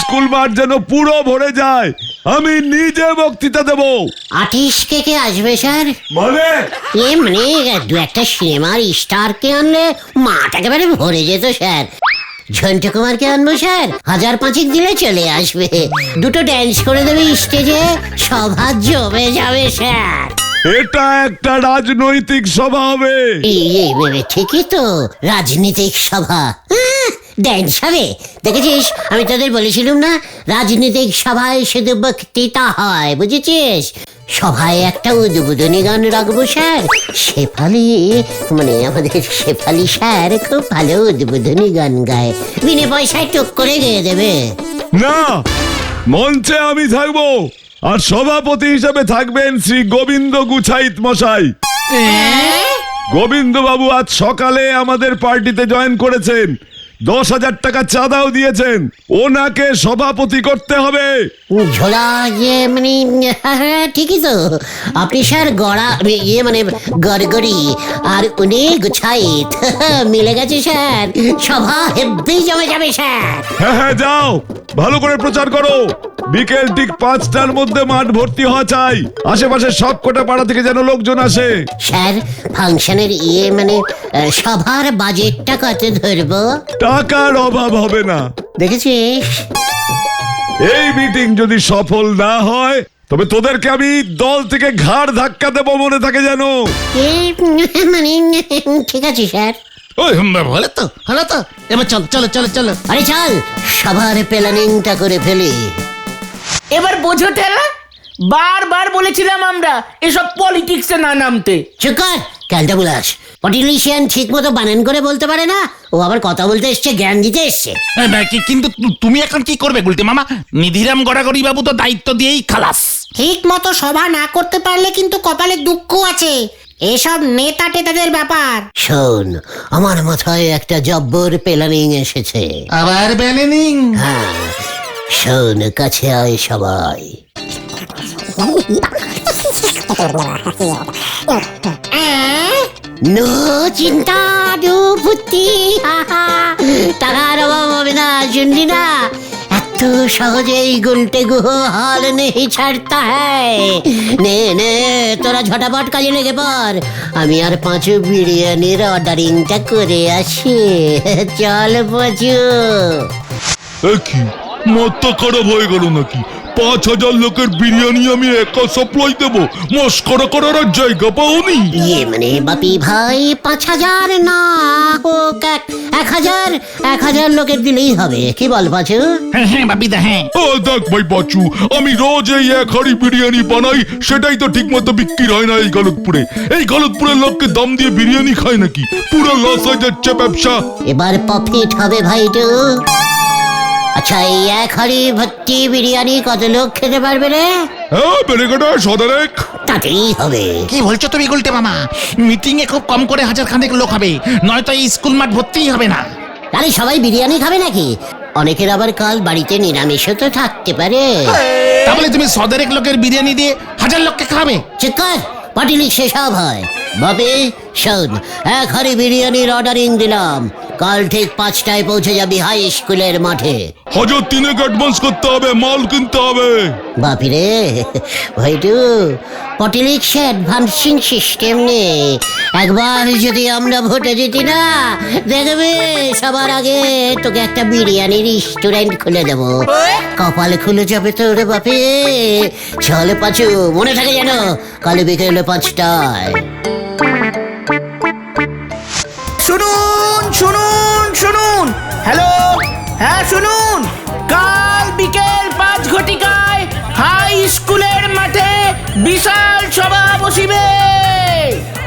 স্কুল মাঠ যেন পুরো ভরে যায়, আমি নিজে বক্তৃতা দেব। আর্টিস্ট কে আসবে স্যার? মানে মানে 2-একটা সিনেমার স্টারকে আনলে মাঠ একেবারে ভরে যেত স্যার। ঝন্টু কুমারকে আনবো স্যার, 1000-5 দিলে চলে আসবে। 2টো ড্যান্স করে দেবে স্টেজে, সভা জমে যাবে স্যার। এটা একটা রাজনৈতিক সভা হবে। ঠিকই তো, রাজনৈতিক সভা। ড্যান্স হবে। দেখেছিস, আমি তোদের বলেছিলাম না, রাজনৈতিক সভায় শুধু বক্তৃতা হয়, বুঝেছিস? সভায় একটা উদ্বোধনী গান রাখবো স্যার। শেফালি, মানে আমাদের শেফালি স্যার খুব ভালো উদ্বোধনী গান গায়, বিনে পয়সায় টুক করে গেয়ে দেবে। না, মঞ্চে আমি থাকবো, আর সভাপতি হিসাবে থাকবেন শ্রী গোবিন্দ গুছাইত মশাই। গোবিন্দ বাবু আজ সকালে আমাদের পার্টিতে জয়েন করেছেন, 10,000 টাকা চাঁদাও দিয়েছেন। ওনাকে সভাপতি করতে হবে। ঝোলা মানে ঠিকই তো। আপনি স্যার গড়া মানে গড়গড়ি, আর উনি গুছাইত, মিলে গেছে স্যার। সভা হেব্বি জমে যাবে স্যার। হ্যাঁ হ্যাঁ, যাও ভালো করে প্রচার করো। বিকেল ঠিক 5টার মধ্যে মাঠ ভর্তি হওয়া চাই। আশেপাশে সব কটা পাড়া থেকে যেন লোকজন আসে। স্যার, ফাংশনের সভার বাজেটটা কত ধরবো? টাকার অভাব হবে না। দেখেছিস? এই মিটিং যদি সফল না হয় তবে তোদেরকে আমি দল থেকে ঘাড় ধাক্কা দেবো, মনে থাকে যেন। মানে ঠিক আছে স্যার। হলো তো এবার চলো চলো চলো চলো। আরে চল, সবার প্ল্যানিংটা করে ফেলি। এবার বোঝো ঠেলা, বারবার বলেছিলাম আমরা এসব পলিটিক্সে না নামতে। চুকার ক্যালটা বুলাস, পলিটিশিয়ান ঠিক মতো বানান করে বলতে পারে না, ও আবার কথা বলতে এসছে, জ্ঞান দিতে এসছে। কিন্তু তুমি এখন কি করবে গুলটে মামা? নিধিরাম গড়াগড়ি বাবু তো দায়িত্ব দিয়েই খালাস। ঠিক মতো সভা না করতে পারলে কিন্তু কপালে দুঃখ আছে। এসব নেতা টেতাদের ব্যাপার। শোন, আমার মাথায় একটা জব্বর প্ল্যানিং এসেছে। আবার প্ল্যানিং? হ্যাঁ, শোন, কাছে আয় সবাই। নো চিন্তা, নো বুদ্ধি, টাকার অভাব হবে না, শুনলি না? এত সহজেই গুলটে গুহ হাল নেই ছাড়তা হ্যায়। নে নে, তোরা ঝটাপট কাজে লেগে পড়, আমি আর 5 বিরিয়ানির অর্ডারিংটা করে আসি। চল বাজু। কি মাথা খারাপ হয়ে গেল নাকি? 5,000 লোকের বিরিয়ানি আমি একা সাপ্লাই দেবো? মস্করা করার আর জায়গা পাওনি? মানে বাপি ভাই, 5,000 না হোক 1,000 লোকের দিলেই হবে, কি বল বাচু? হ্যাঁ বাপিদা, হ্যাঁ। দেখ ভাই বাচু, আমি রোজ এই 1 হাঁড়ি বিরিয়ানি বানাই, সেটাই তো ঠিক মতো বিক্রি হয় না এই গলতপুরে। এই গলতপুরের লোককে দাম দিয়ে বিরিয়ানি খায় নাকি? পুরো লস হয়ে যাচ্ছে ব্যবসা। এবার প্রফিট হবে ভাইটু। আচ্ছা, এই 1 হাঁড়ি ভর্তি বিরিয়ানি কত লোক খেতে পারবে রে? হ্যাঁ, বেড়েকাটা সদারেক তাতেই হবে। কি বলছো তুমি গুলটে মামা? মিটিং এ খুব কম করে 1,000 খানেক লোক হবে, নয়তো এই স্কুল মাঠ ভর্তিই হবে না। আরে সবাই বিরিয়ানি খাবে নাকি? অনেকের আবার কাল বাড়িতে নিরামিষও তো থাকতে পারে। তাহলে তুমি সদারেক লোকের বিরিয়ানি দিয়ে 1,000 লোককে খাবে? চিকার পাটিলি সব হয়। বাপি শোন, 1 হাঁড়ি বিরিয়ানির অর্ডারিং দিলাম, কাল ঠিক 5টায় পৌঁছে যাবি হাই স্কুলের মাঠে। 1,003 অ্যাডভান্স করতে হবে, মাল কিনতে হবে। বাপি রে ভাইটু, পটিলিক্সে অ্যাডভান্সিং সিস্টেম নেই। একবার যদি আমরা ভোটে জিতি না, দেখবে সবার আগে তোকে একটা বিরিয়ানি রেস্টুরেন্ট খুলে দেব। কপাল খুলে যাবে তো রে বাপি। চলে পাচু, মনে থাকে যেন, কাল বিকেলে 5টায়। শুনুন শুনুন শুনুন, হ্যালো, হ্যাঁ শুনুন, কাল বিকেল 5 ঘটিকায় হাই স্কুলের মাঠে বিশাল সভা বসিবে।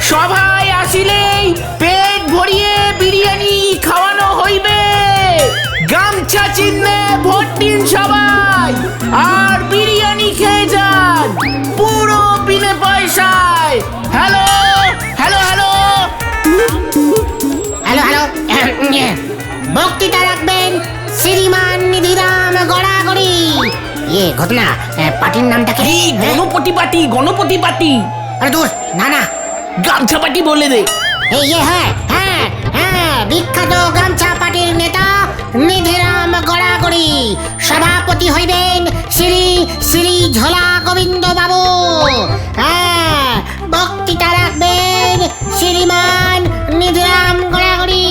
সভায় আসিলেই পেট ভরিয়ে বিরিয়ানি খাওয়ানো হইবে। গামছা চিহ্নে ভোট দিন সবাই, আর বিরিয়ানি খেয়ে যান পুরো বিনে পয়সায়। Hello hello hello hello hello. বক্তৃতা রাখবেন শ্রীমান নিধিরাম গড়াগড়ি। ঘটনা, পার্টির নামটা কি? Ganapati party, Ganapati party. আরে দূর, না না, গামছা পার্টি বলে দে। হ্যাঁ হ্যাঁ হ্যাঁ, বিখ্যাত গামছা পার্টির নেতা নিধিরাম গড়াগড়ি। সভাপতি হইবেন শ্রী শ্রী ঝোলা গোবিন্দ বাবু। হ্যাঁ, বক্তৃতা রাখবেন শ্রীমান নিধিরাম গড়াগড়ি।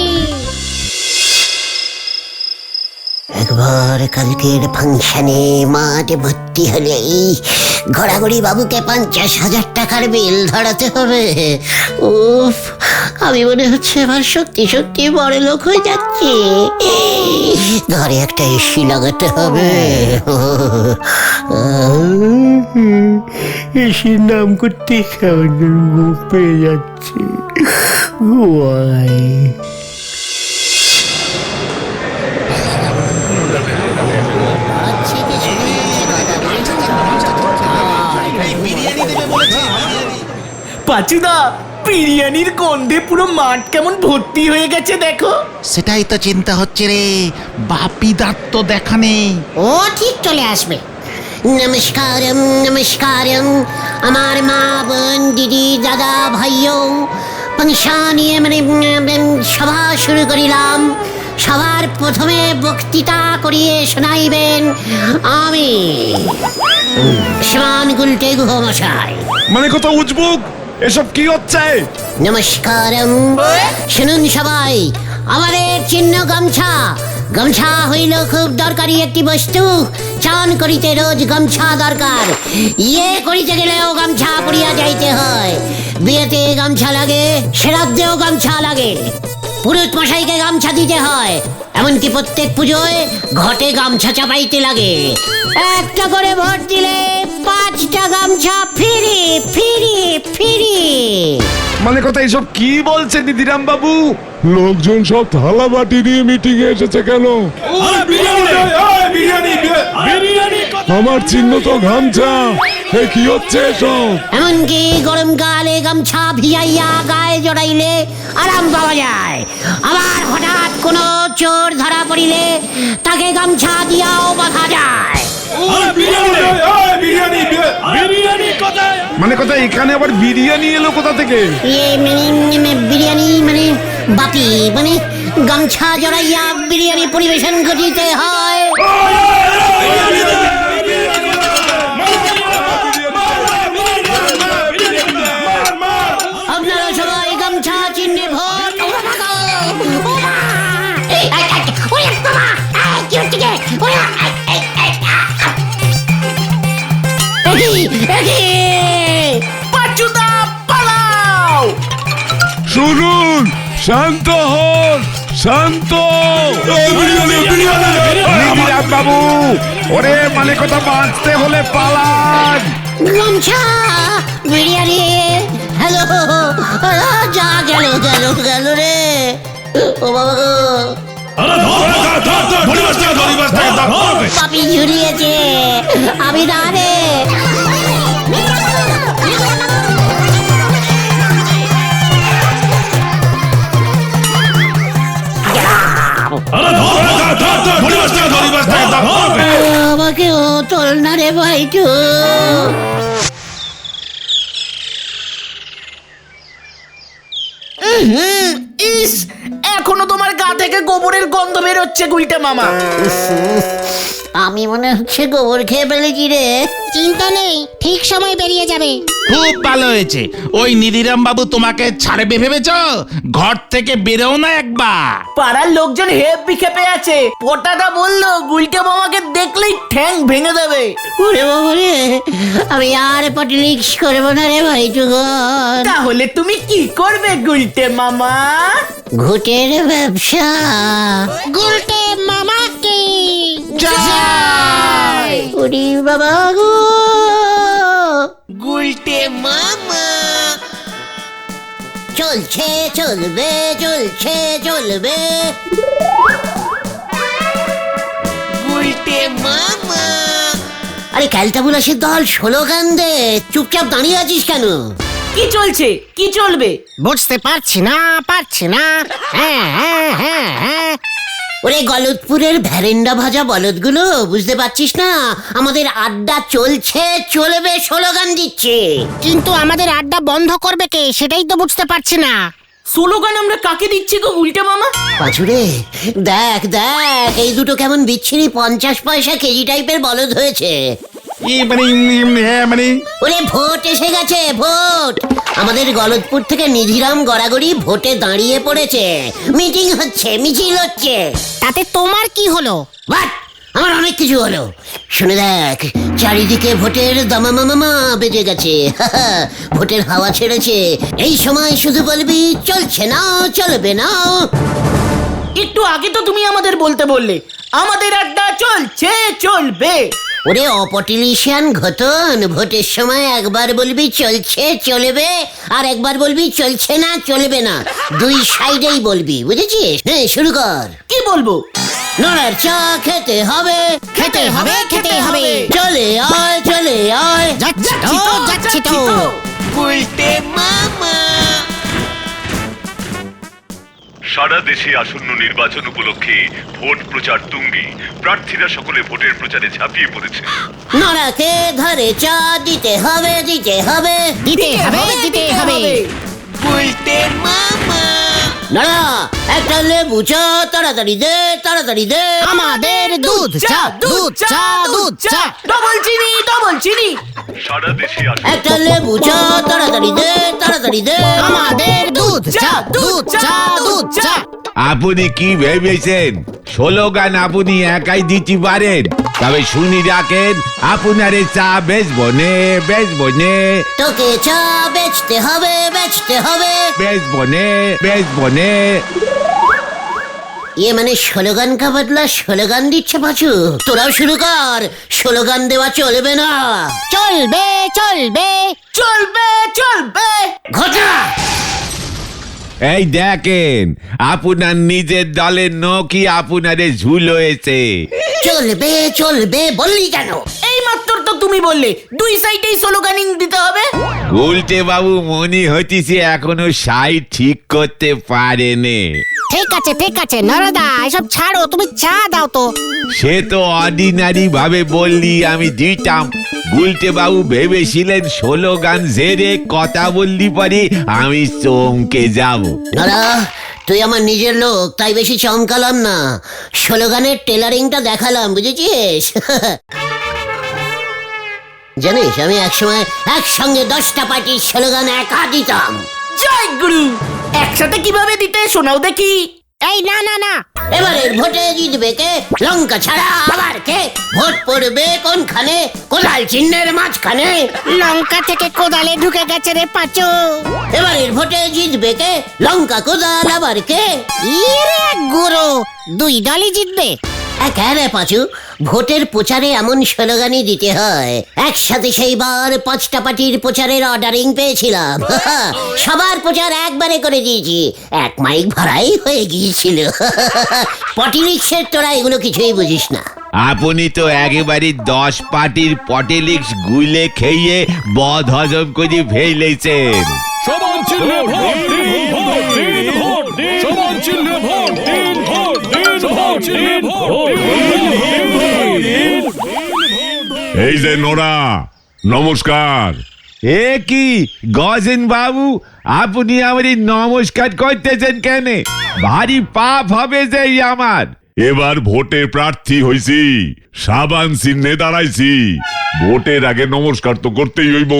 একবার কালকের ফাংশনে মাঠে ভর্তি হলেই ঘোরাঘুরি বাবুকে 50,000 টাকার বিল ধরাতে হবে। উফ, আমি মনে হচ্ছে এবার সত্যি সত্যি বড় লোক হয়ে যাচ্ছি। ঘরে একটা এসি লাগাতে হবে। এসির নাম করতে খাওয়ানোর মুখ পেয়ে যাচ্ছে। পাচুদা, বিরিয়ানির গন্ধে পুরো মাঠ কেমন ভর্তি হয়ে গেছে দেখো। সেটাই তো চিন্তা হচ্ছে রে, বাপিদার তো দেখা নেই। ও ঠিক চলে আসবে। নমস্কারম নমস্কারম, আমার মা বোন দিদি দাদা ভাইও, ফাংশন সভা শুরু করিলাম। সবার প্রথমে বক্তৃতা করিয়ে শোনাইবেন আমি শ্রীমান গুলটে গুহ মশাই। মানে কত উজবুক, এসব কি হচ্ছে? নমস্কারম। শুনুন সবাই, আমাদের চিহ্ন গামছা। গামছা হইল খুব দরকারি একটি বস্তু। চান করিতে রোজ গামছা দরকার। ইয়ে করিতে গেলেও গামছা পরিয়া যাইতে হয়। বিয়েতে গামছা লাগে, শ্রাদ্ধেও গামছা লাগে। পুরুষ মশাইকে গামছা দিতে হয়। এমনকি প্রত্যেক পুজোয় ঘটে গামছা চাপাইতে লাগে। একটা করে ভোট দিলে 5টা গামছা ফ্রি ফ্রি ফ্রি। মানে কথা এসব কি বলছে দিদিরাম বাবু? লোকজন সব থালা বাটি নিয়ে মিটিং এ এসেছে কেন? আমার চিহ্ন তো গামছা। এ কি হচ্ছে এসব? এমনকি গরমকালে গামছা ভিজাইয়া গায়ে জড়াইলে আরাম পাওয়া যায়। আবার হঠাৎ কোনো চোর ধরা পড়িলে তাকে গামছা দিয়াও বাঁধা যায়। মানে কথা এখানে আবার বিরিয়ানি এলো কোথা থেকে? বিরিয়ানি মানে বাপি, মানে গামছা জড়াইয়া বিরিয়ানি পরিবেশন করিতে হয়। আপনারা সবাই গামছা চিহ্নে ভোট। পাঁচুদা পালাও! শুনুন, শান্ত হন, শান্ত। দিদিরাম বাবু, ওরে মানে কথা বাঁচতে হলে পালান। গামছা বিরিয়ানি, হ্যালো, যা গেল গেল গেল রে। ও বাবা গো, পাপি ঝুলিয়েছে, আমি না রে। আমাকে ও তোল না রে ভাইটু। ইস, এখনো তোমার গা থেকে গোবরের গন্ধ বেরোচ্ছে গুলটে মামা। আমি মনে হচ্ছে গোবর খেয়ে ফেলেছি রে। চিন্তা নেই, ঠিক সময় বেরিয়ে যাবে। খুব ভালো হয়েছে। ওই নিধিরাম বাবু তোমাকে ছাড়বে ভেবেছ? ঘর থেকে বেরোও না একবার। পাড়ার লোকজন হেব্বি খেপে আছে। পোটাটা বললো গুলটে মামাকে দেখলেই ঠ্যাং ভেঙে দেবে। ওরে বাবা রে, আমি আর পটিলিক্স করবো না রে ভাইটু গন। তাহলে তুমি কি করবে গুলটে মামা? ঘুটের ব্যবসা। গুলটে মামাকে জয়! ওরে বাবা গো, গুলটে মামা চলছে চলবে, চলছে চলবে। গুলটে মামা আরে ক্যালটা বুলাসের দল স্লোগান দে, চুপচাপ দাঁড়িয়ে আছিস কেন? কি চলছে, কি চলবে? বুঝতে পারছি না, পারছি না। হ্যাঁ হ্যাঁ হ্যাঁ হ্যাঁ। ওরে গলতপুরের ভ্যারেন্ডা ভাজা বলদগুলো, বুঝতে পারছিস না আমাদের আড্ডা চলছে চলবে স্লোগান দিচ্ছে। কিন্তু আমাদের আড্ডা বন্ধ করবে কে, সেটাই তো বুঝতে পারছি না। স্লোগান আমরা কাকে দিচ্ছি গো গুলটে মামা? পাঁচুরে, দেখ দেখ, এই দুটো কেমন বিচ্ছিরি 50 পয়সা কেজি টাইপের বলদ হয়েছে। ওরে ভোট এসে গেছে, ভোট। আমাদের গলতপুর থেকে নিধিরাম গড়াগড়ি ভোটে দাঁড়িয়ে পড়েছে। মিটিং হচ্ছে, মিছিল হচ্ছে। তাতে তোমার কি হলো? বাট আমার অনেক কিছু হলো। শুনে দেখ, চারিদিকে ভোটের দামামামা বেজে গেছে। ভোটের হাওয়া ছেড়েছে। এই সময় শুধু বলবি চলছে না, চলবে না। একটু আগে তো তুমি আমাদের বলতে বললে আমাদের আড্ডা চলছে চলবে। ওরে অপটিলিশিয়ান ঘটন, ভোটের সময় একবার বলবি চলছে চলবে, আর একবার বলবি চলছে না চলবে না। দুই সাইডেই বলবি, বুঝেছিস? হ্যাঁ, শুরু কর। কি বলবো? নড়ার চা খেতে হবে, খেতে হবে, খেতে হবে। চলে আয়, চলে আয়। যাচ্ছি তো, যাচ্ছি তো। গুলটে মামা সারা দেশে আসন্ন নির্বাচন উপলক্ষে ভোট প্রচার তুঙ্গে। প্রার্থীরা সকলে ভোটের প্রচারে ঝাঁপিয়ে পড়েছে। নড়াকে ঘরে চা দিতে হবে, দিতে হবে, দিতে হবে, দিতে হবে। গুলটে মামা নড়া একটা লেবু চা তাড়াতাড়ি দে, তাড়াতাড়ি দে। আমাদের দুধ চা, দুধ চা, দুধ চা। ডবল চিনি, ডবল চিনি। সারা দেশে আসন্ন একটা লেবু চা তাড়াতাড়ি দে, তাড়াতাড়ি দে। আমাদের দুধ চা, দুধ চা, দুধ চা। আপনি কি ভেবেছেন স্লোগান আপনি একাই দিতে পারেন? তবে শুনি রাখেন, আপনার এই চা বেচবো নে, বেচবো নে, তোকে চা বেচতে হবে, বেচতে হবে। বেচবো নে, বেচবো নে। ইয়ে মানে স্লোগান কা বদলা স্লোগান দিচ্ছে পাচু। তোরাও শুরু কর, স্লোগান দেওয়া চলবে না। চলবে, চলবে। চলবে, চলবে। ঘটা এই দেখেন, আপনার নিজের দলের নকি আপনারে ঝুল হয়েছে। চলবে, চলবে বললি কেন? এই মাত্র তো তুমি বললে দুই সাইডেই স্লোগানিং দিতে হবে। উল্টে বাবু মনে হইতেছে এখনো সাইড ঠিক করতে পারেনি। ঠিক আছে নরদা, এসব ছাড়ো, তুমি চা দাও তো। সে তো অর্ডিনারি ভাবে বললি আমি দিতাম। গুলটে বাবু ভেবেছিলেন স্লোগান ঝেড়ে কথা বললি পরে আমি চমকে যাব। দাদা তুই আমার নিজের লোক, তাই বেশি চমকালাম না। স্লোগানের টেলারিংটা দেখালাম, বুঝেছিস? জানিস আমি একসময় একসঙ্গে 10টা পার্টির স্লোগান একা দিতাম। জয় গুরু। একসাথে কিভাবে দিতে শোনাও দেখি। এই না না না, এবারের ভোটে জিতবে কে? লঙ্কা ছাড়া আবার কে? ভোট পড়বে কোনখানে? কোদাল চিহ্নের মাঝখানে। লঙ্কা থেকে কোদালে ঢুকে গেছে রে পাঁচু। এবারের ভোটে জিতবে কে? লঙ্কা কোদাল আবার কে? ইরে গুরু, দুই দলই জিতবে। রে পাঁচু, ভোটের প্রচারে এমন স্লোগানই দিতে হয়। একসাথে সেইবার 5টা পার্টির প্রচারের অর্ডারিং পেয়েছিলাম। সবার প্রচার একবারে করে দিয়েছি, এক মাইক ভাড়াই হয়ে গিয়েছিল। পটিলিক্সের তোরা এগুলো কিছুই বুঝিস না। আপনি তো একেবারে 10 পার্টির পটেলিক্স গুলে খেয়ে বদ হজম করে ফেলেছেন। সমান চিহ্নে ভোট দিন, ভোট দিন, ভোট দিন। সমান চিহ্নে ভোট দিন, ভোট দিন, ভোট দিন, ভোট দিন। এই যে নোরা, নমস্কার। এ কি গজেন বাবু, আপনি আমারই নমস্কার করতেছেন কেন? ভারী পাপ হবে যে আমার। এবার ভোটে প্রার্থী হইছি, সাবান চিহ্নে দাঁড়াইছি। ভোটের আগে নমস্কার তো করতেই হইব।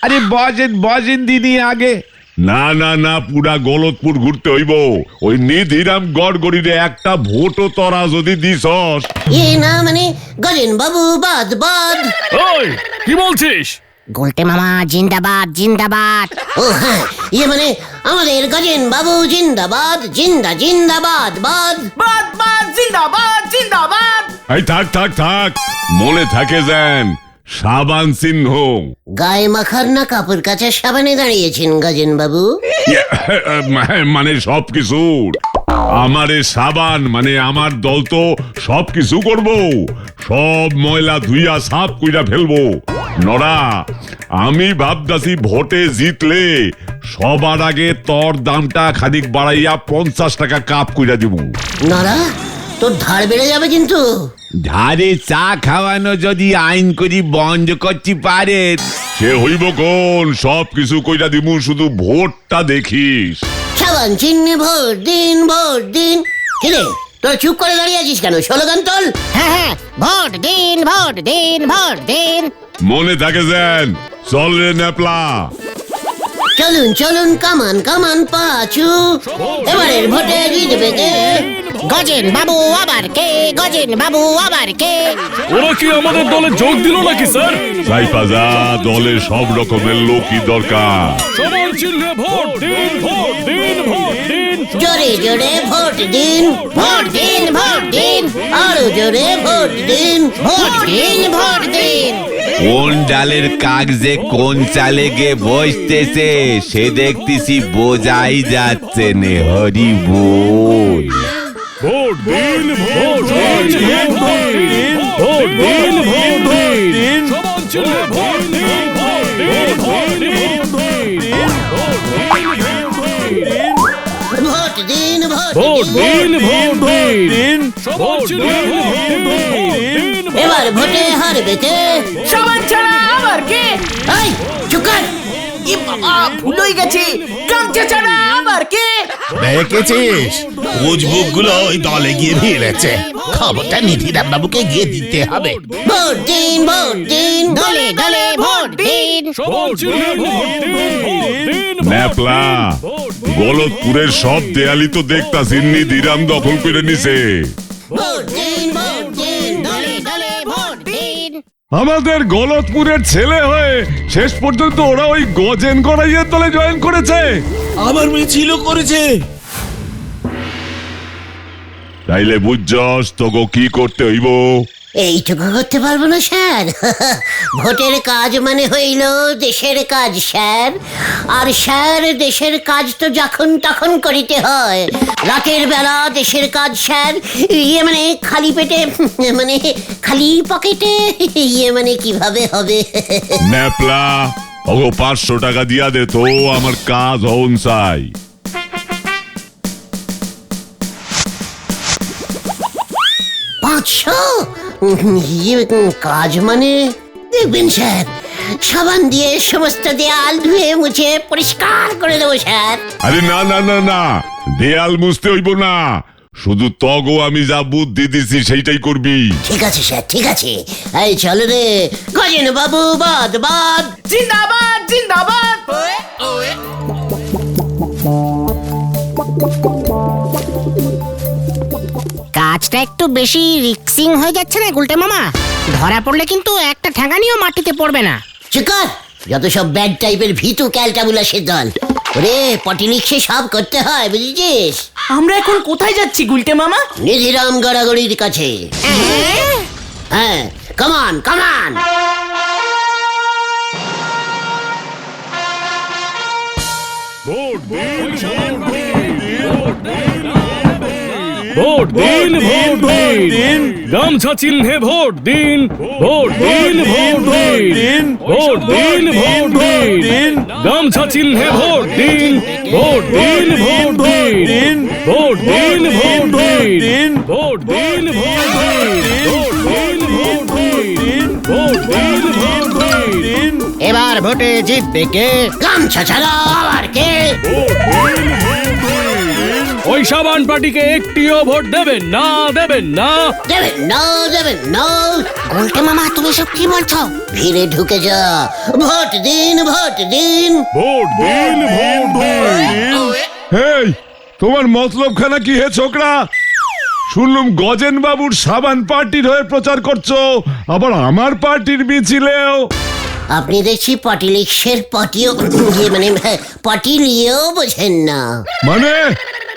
আরে বজেন বজেন দিনই আগে। না না না, পুরা গলতপুর ঘুরতে হইব। ওই নিধিরাম গড়গড়িরে একটা ভোটও তোরা যদি দিছস। না মানে গজেন বাবু বাদ বাদ। ওই কি বলছিস? গোলটে মামা জিন্দাবাদ, জিন্দাবাদ। ও হ্যাঁ, মানে আমাদের গজেন বাবু জিন্দাবাদ, জিন্দাবাদ বাদ। বাদ বাদ, জিন্দাবাদ, জিন্দাবাদ। এই থাক থাক থাক, মনে থাকে যেন সাবান চিহ্ন। গায়ে মাখার না কাপড় কাচার সাবানে দাঁড়িয়েছেন গজেন বাবু? মানে সবকিছু আমারে সাবান, মানে আমার দল তো সবকিছু করব। সব ময়লা ধুইয়া সাফ কইরা ফেলবো। নরা, আমি ভাবতাছি ভোটে জিতলে সবার আগে তোর দামটা খানিক বাড়াইয়া 50 টাকা কাপ কইরা দিব। নরা, তোর ধার বেড়ে যাবে কিন্তু। ধারে চা খাওয়ানো যদি আইন করি বন্ধ করতে পারে, সে হইব কোন, সবকিছু কইরা দিমু, শুধু ভোটটা দেখিস। সাবান চিহ্নে ভোট দিন, ভোট দিন। কিরে তোরা চুপ করে দাঁড়িয়ে আছিস কেন? স্লোগান তোল। হ্যাঁ, ভোট দিন, ভোট দিন, ভোট দিন। মনে থাকে যেন। চল রে নেপলা। চলুন চলুন, কামান কামান পাচু। এবারের ভোটে জিতবে কে? গজেন বাবু আবার কে? গজেন বাবু আবার কে? ওরা কি আমাদের দলে যোগ দিল নাকি স্যার? সাইপাজা, দলে সব রকমের লোকই দরকার। সমান চিহ্নে ভোট দিন, ভোট দিন, ভোট দিন। জোরে জোরে ভোট দিন, ভোট দিন, ভোট দিন, আরো জোরে ভোট দিন, ভোট দিন, ভোট দিন। কোন ডালের কাগজে কোন চালে গে বসতেছে সে দেখতেছি বোঝাই যাচ্ছে নে। হরি বল। ভোট দিন, ভোট দিন, ভোট দিন, ভোট দিন, ভোট দিন। সমান চিহ্নে ভোট দিন, ভোট দিন, ভোট দিন, ভোট দিন, ভোট দিন, ভোট দিন। সমান চিহ্নে ভোট দিন, ভোট দিন। এবার ভোটে হারবে কে? সাবান ছাড়া আবার কে? এই চুপ কর। এ বাবা, ভুলোই গেছে, গামছা ছাড়া আবার কে? দেখেছিস উজবুক গুলো ওই দলে গিয়ে ভিড়েছে। খবরটা নিধিরাম বাবুকে গিয়ে দিতে হবে। ভোট দিন, ভোট দিন, গলে গলে ভোট দিন। সবার চিহ্নে ভোট দিন। ন্যাপলা গলতপুরের সব দেয়ালি তো দেখতাছি নিধিরাম দখল করে নিছে। ভোট দিন, ভোট দিন, গলে গলে ভোট দিন। আমাদের গলতপুরের ছেলে হয়ে শেষ পর্যন্ত ওরা ওই গজেন গড়াইয়ের দলে জয়েন করেছে। আবার মিছিলও করেছে। তাইলে বুঝছস তোকে কি করতে হইব? এইটুকু করতে পারবো না স্যার। ভোটের কাজ মানে হইল দেশের কাজ স্যার। আর স্যার দেশের কাজ তো যখন তখন করিতে হয়। রাতের বেলা দেশের কাজ স্যার, ইয়ে মানে খালি পেটে, মানে খালি পকেটে, ইয়ে মানে কিভাবে হবে? ন্যাপলা ওগো 500 টাকা দিয়া দে তো, আমার কাজ হন চাই। 500? ইয়ে কাজ মানে দেখবেন স্যার, সাবান দিয়ে সমস্ত দেয়াল ধুয়ে মুছে পরিষ্কার করে দেবো স্যার। আরে না না না না, দেয়াল মুছতে হইব না, শুধু তগো আমি যা বুদ্ধি দিছি সেইটাই করবি। ঠিক আছে স্যার, ঠিক আছে। এই চলো রে গজেন বাবু, বাদ বাদ। জিন্দাবাদ, জিন্দাবাদ। কাজটা একটু বেশি রিক্সিং হয়ে যাচ্ছে না গুলটে মামা? ধরা পড়লে কিন্তু একটা ঠ্যাঙানিও মাটিতে পড়বে না। চিকার যত সব ব্যাড টাইপের ভিতু ক্যালটাবুলাসের দল। ওরে পটিলিক্সে সব করতে হয়, বুঝেছিস? আমরা এখন কোথায় যাচ্ছি গুলটে মামা? নিধিরাম গড়াগড়ির কাছে। হ্যাঁ, কামান কামান। ভোট দিন, ভোট দিন, ভোট দিন। গামছা চিহ্নে ভোট দিন। ভোট দিন, ভোট দিন। ভোট দিন, ভোট দিন। গামছা চিহ্নে ভোট দিন। ভোট দিন, ভোট দিন। ভোট দিন, ভোট দিন। ভোট দিন, ভোট দিন। ভোট দিন, ভোট দিন। ভোট দিন, ভোট দিন। এবার ভোটে জিতবে কে? গামছা ছাড়া আবার কে? ওই সাবান পার্টিকে একটিও ভোট দেবেন না, দেবেন না। দেবেন না, দেবেন না। গুলটে মামা তুমি সব কি বলছো? ভিড়ে ঢুকে যা, ভোট দিন, ভোট দিন। ভোট দিন, ভোট দিন। এই তোমার মতলব খানা কি হে ছোকরা? শুনলাম গজেন বাবুর সাবান পার্টির হয়ে প্রচার করছো, আবার আমার পার্টির মিছিলেও। আপনি দেখছি পটিলিক্সের পটিও, ইয়ে মানে পটিলিয়েও বোঝেন না। মানে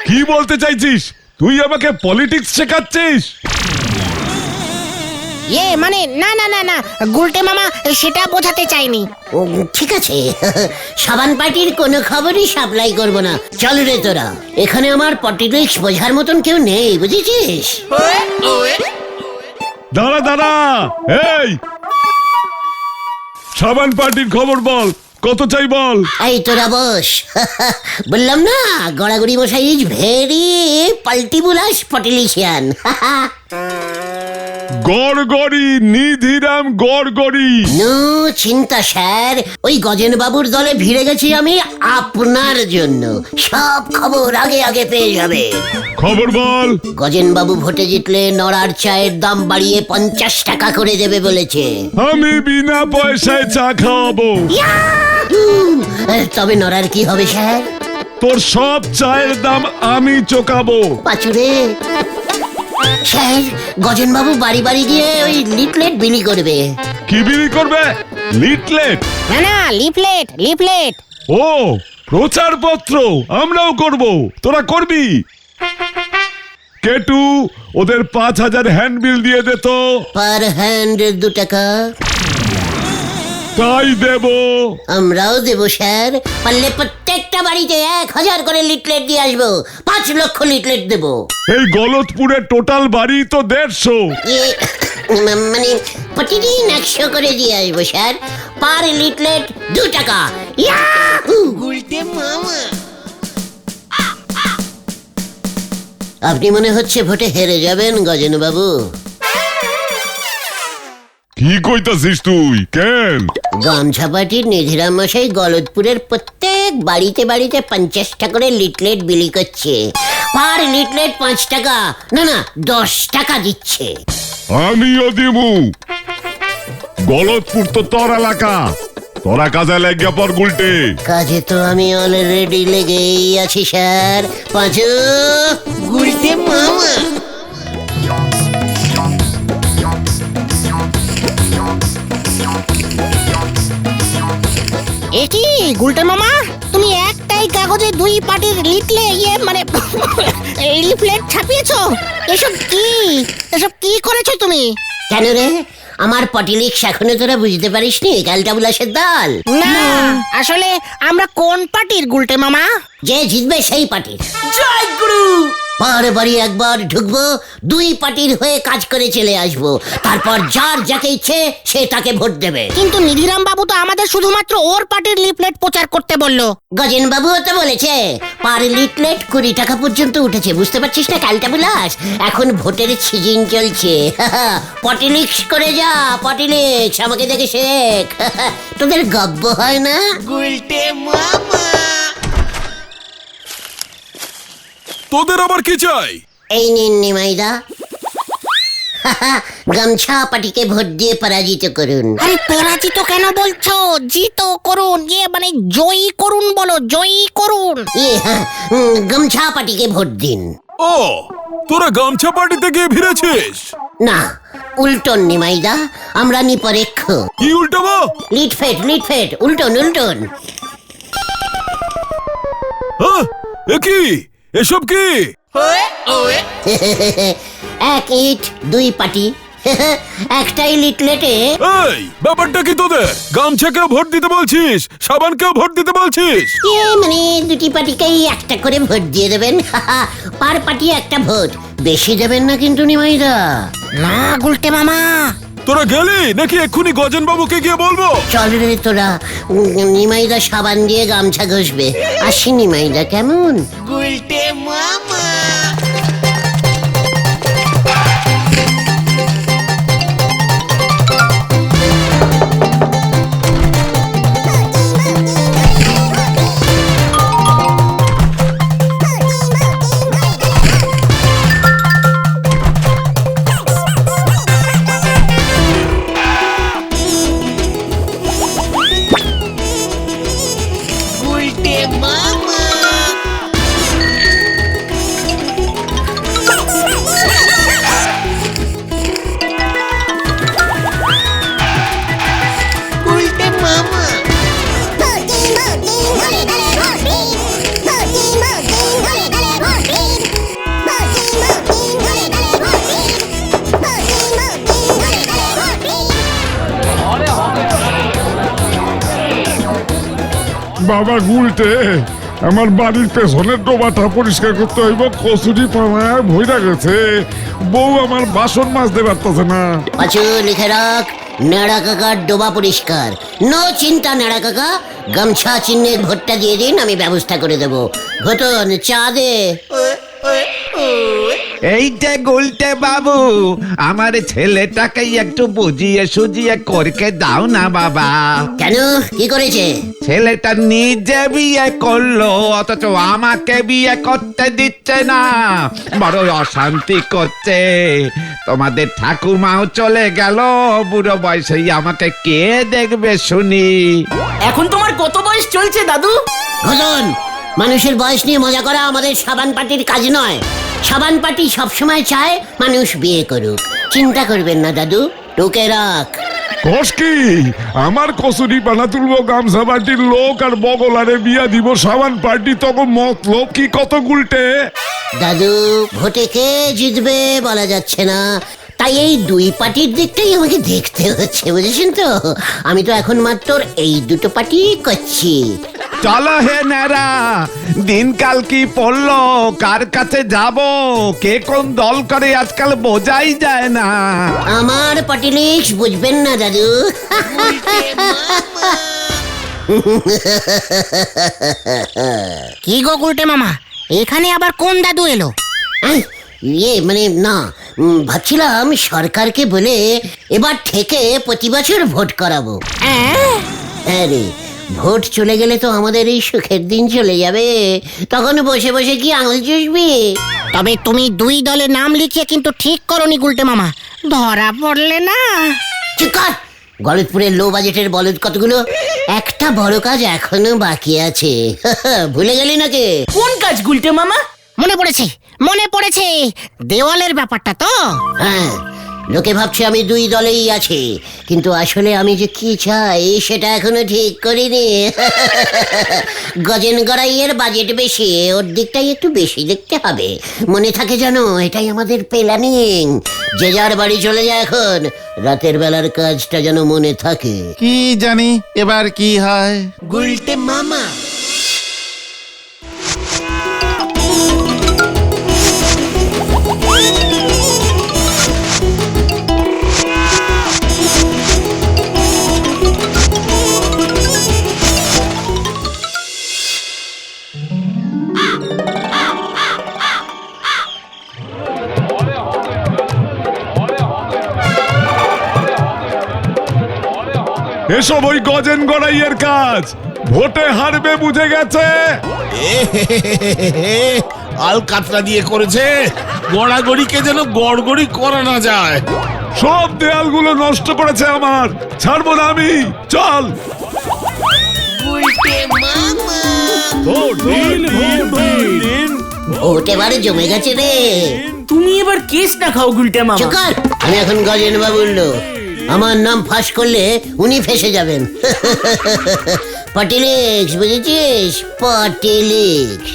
কি বলতে চাইছিস? তুই আমাকে পলিটিক্স শেখাচ্ছিস? ইয়ে মানে না না না না, গুলটে মামা সেটা বোঝাতে চাইনি। ঠিক আছে, সাবান পার্টির কোনো খবরই সাপ্লাই করব না। চল রে তোরা, এখানে আমার পটিলিক্স বোঝার মতন কেউ নেই, বুঝেছিস? দাঁড়া দাঁড়া, এই সাবান পার্টির খবর বল, কত চাই বল। এই তোরা বস। বললাম না গড়াগড়ি মশাই is very পাল্টিবুলাস পটিলিশিয়ান। Gorgori, Nidhiram Gorgori. No চিন্তা স্যার, ওই গজেন বাবুর দলে ভিড়ে গেছি আমি আপনার জন্য। সব খবর আগে আগে পেয়ে যাবে। খবর বল। গজেন বাবু ভোটে জিতলে নড়ার চায়ের দাম বাড়িয়ে 50 টাকা করে দেবে বলেছে। আমি বিনা পয়সায় চা খাওয়াবো। ইয়াহু! তবে নড়ার কি হবে স্যার? তোর সব চায়ের দাম আমি চোকাবো। পাচুরে স্যার, গজেন বাবু বাড়ি বাড়ি গিয়ে ওই লিফলেট বিলি করবে। কি বিলি করবে? লিটলেট? না না, লিফলেট লিফলেট। ও প্রচারপত্র আমরাও করব, তোরা করবি? কেটু ওদের 5000 হ্যান্ডবিল দিয়ে দে তো। পার হ্যান্ড 2 টাকা। তাই দেব। আমরাও দেব স্যার, পারলে প্রত্যেকটা বাড়িতে 1000 করে লিটলেট দিয়ে আসবো। 5 লক্ষ লিটলেট দেব। এই গলতপুরের টোটাল বাড়ি তো 150। মানে প্রতিদিন 100 করে দিয়ে আসবো স্যার। পার লিটলেট 2 টাকা। ইয়াহু! আপনি মনে হচ্ছে ভোটে হেরে যাবেন গজেন বাবু। কি কি কইতাছিস তুই? কেন? গামছা পার্টির নিধিরাম মশাই গলদপুরের প্রত্যেক বাড়িতে বাড়িতে 50টা করে লিটলেট বিলি করছে। পার লিটলেট 5 টাকা, না না 10 টাকা দিচ্ছে। আমিও দিমু। গলতপুর তো তোর এলাকা, তোরা কাজে লেগে পর গুলটে। কাজে তো আমি অলরেডি লেগেই আছি স্যার। পাঁচু গুলটে মামা। একি গুলটে মামা, তুমি একটাই কাগজে 2 পার্টির লিফলেট ছাপিয়েছো? এসব কি করেছো তুমি? কেন রে, আমার পটিলিক্স এখনো তোরা বুঝতে পারিসনি? কালটা বুলাসের দল। না, আসলে আমরা কোন পার্টির গুলটে মামা? যে জিতবে সেই পার্টির। জয় গুরু। বারে বাড়ি একবার ঢুকবো, 2 পার্টির হয়ে কাজ করে চলে আসবো। তারপর যার যাকে ইচ্ছে সে তাকে ভোট দেবে। কিন্তু নিধিরাম বাবু তো আমাদের শুধুমাত্র ওর পার্টির লিফলেট প্রচার করতে বললো। গজেন বাবুও তো বলেছে পার লিটলেট 20 টাকা পর্যন্ত উঠেছে। বুঝতে পারছিস না কালটা বুলাস? এখন ভোটের সিজন চলছে। পটিলিক্স করে যা, পটিলিক্স আমাকে দেখে শেখ। তোদের গব্ব হয় না? তোদের আবার কি চাই? এই নিন নিমাইদা, গামছা পার্টিকে ভোট দিয়ে পরাজিত করুন। আরে পরাজিত কেন বলছো? জিত করুন, জয়ী করুন বলো, জয়ী করুন। গামছা পার্টিকে ভোট দিন। ও, তোরা গামছা পার্টিতে গিয়ে ভিড়েছিস? না, উল্টন নিমাইদা, আমরা নিপরেক্ষ। কি উল্টাবো? লিটফেট উল্টন উল্টন। কি এসব কি? 1 ইট 2 পার্টি। একটাই লিটলেটে। এই ব্যাপারটা কি তোদের? গামছাকেও ভোট দিতে বলছিস, সাবানকেও ভোট দিতে বলছিস? 2টি পার্টিকেই একটা করে ভোট দিয়ে দেবেন। পার পার্টি একটা ভোট, বেশি দেবেন না কিন্তু নিমাইদা। না গুলটে মামা। তোরা গেলি নাকি এক্ষুনি গজেন বাবুকে গিয়ে বলবো? চল রে তোরা, নিমাইদা সাবান দিয়ে গামছা ঘষবে। আসি নিমাইদা, কেমন? বাবা গুলটে, আমার বাড়ির পেছনের ডোবাটা পরিষ্কার করতে হইব। কচুরি পানায় ভইরা গেছে, বউ আমার বাসন মাজতে পারতেছে না। পাঁচু লিখে রাখ, নেড়া কাকার ডোবা পরিষ্কার। নো চিন্তা নেড়া কাকা, গামছা চিহ্নের ভোটটা দিয়ে দিন, আমি ব্যবস্থা করে দেবো। ঘটন চা দে। এইটা গুলটে বাবু, আমার ছেলেটাকে একটু বুঝিয়ে সুজিয়ে করকে দাও না বাবা। কেন, কি করেছে? ছেলেটা নিজে বিয়ে করলো, অথচ আমাকে বিয়ে করতে দিচ্ছে না, বড় অশান্তি করছে। তোমাদের ঠাকুমাও চলে গেল, বুড়ো বয়সেই আমাকে কে দেখবে শুনি? এখন তোমার কত বয়স চলছে দাদু? ঘটন, মানুষের বয়স নিয়ে মজা করা আমাদের সাবান পার্টির কাজ নয়। সাবান পার্টি সবসময় চায় মানুষ বিয়ে করুক। চিন্তা করবেন না দাদু, টুকে রাখ। কস কি? আমার কচুরি পানা তুলবো গামছা পার্টির লোক, আর বগলারে বিয়া দিব সাবান পার্টি। তখন মতলব কি কত গুলটে? দাদু, ভোটে কে জিতবে বলা যাচ্ছে না, তাই এই 2 পার্টির দিকটাই আমাকে দেখতে হচ্ছে, বুঝেছেন তো? আমি তো এখন মাত্র এই 2টো পার্টি করছি। চলো হে নেরা, দিনকাল কি পড়লো, কার কাছে যাব, কে কোন দল করে আজকাল বোঝাই যায় না। আমার পার্টিলিক্স বুঝবেন না দাদু। কি গো গুলটে মামা, এখানে আবার কোন দাদু এলো? না, ভাবছিলাম সরকারকে বলে এবার থেকে প্রতি বছর ভোট করাবো। হ্যাঁ রে, ভোট চলে গেলে তো আমাদের এই সুখের দিন চলে যাবে, তখন বসে বসে কি আঙুল চুষবি? তবে তুমি দুই দলে নাম লিখিয়ে কিন্তু ঠিক করনি গুলটে মামা, ধরা পড়লে না। চুপ কর, গলতপুরের লো বাজেটের বলদ কতগুলো, একটা বড় কাজ এখনো বাকি আছে। ভুলে গেলি নাকি? কোন কাজ গুলটে মামা? মনে পড়েছে, মনে পড়েছে, দেওয়ালের ব্যাপারটা তো। হ্যাঁ, লোকে ভাবছে আমি দুই দলেই আছি, কিন্তু আসলে আমি যে কি চাই সেটা এখনো ঠিক করিনি। গজেন গড়াইয়ের বাজেট বেশি, ওর দিকটাই একটু বেশি দেখতে হবে, মনে থাকে জানো, এটাই আমাদের প্ল্যানিং। যে যার বাড়ি চলে যায় এখন, রাতের বেলার কাজটা যেন মনে থাকে। কি জানি এবার কি হয়। গুলটে মামা। এসব ওই গজেন গড়াইয়ের কাজ, ভোটে হারবে বুঝে গেছে। আলকাতরা দিয়ে করেছে, গড়াগড়িকে যেন গড়গড়ি করা না যায়। সব দেয়ালগুলো নষ্ট করেছে আমার, ছাড়বো না আমি। চল। ভোট দিন, ভোট দিন। ভোট এবারে জমে গেছে রে। তুমি এবার কেস না খাও গুলটে মামা। চুপ কর, আমি এখন গজেন বাবুর লোক, আমার নাম ফাঁস করলে উনি ফেসে যাবেন। পাটিলিক্স, বুঝেছিস? পাটিলিক্স।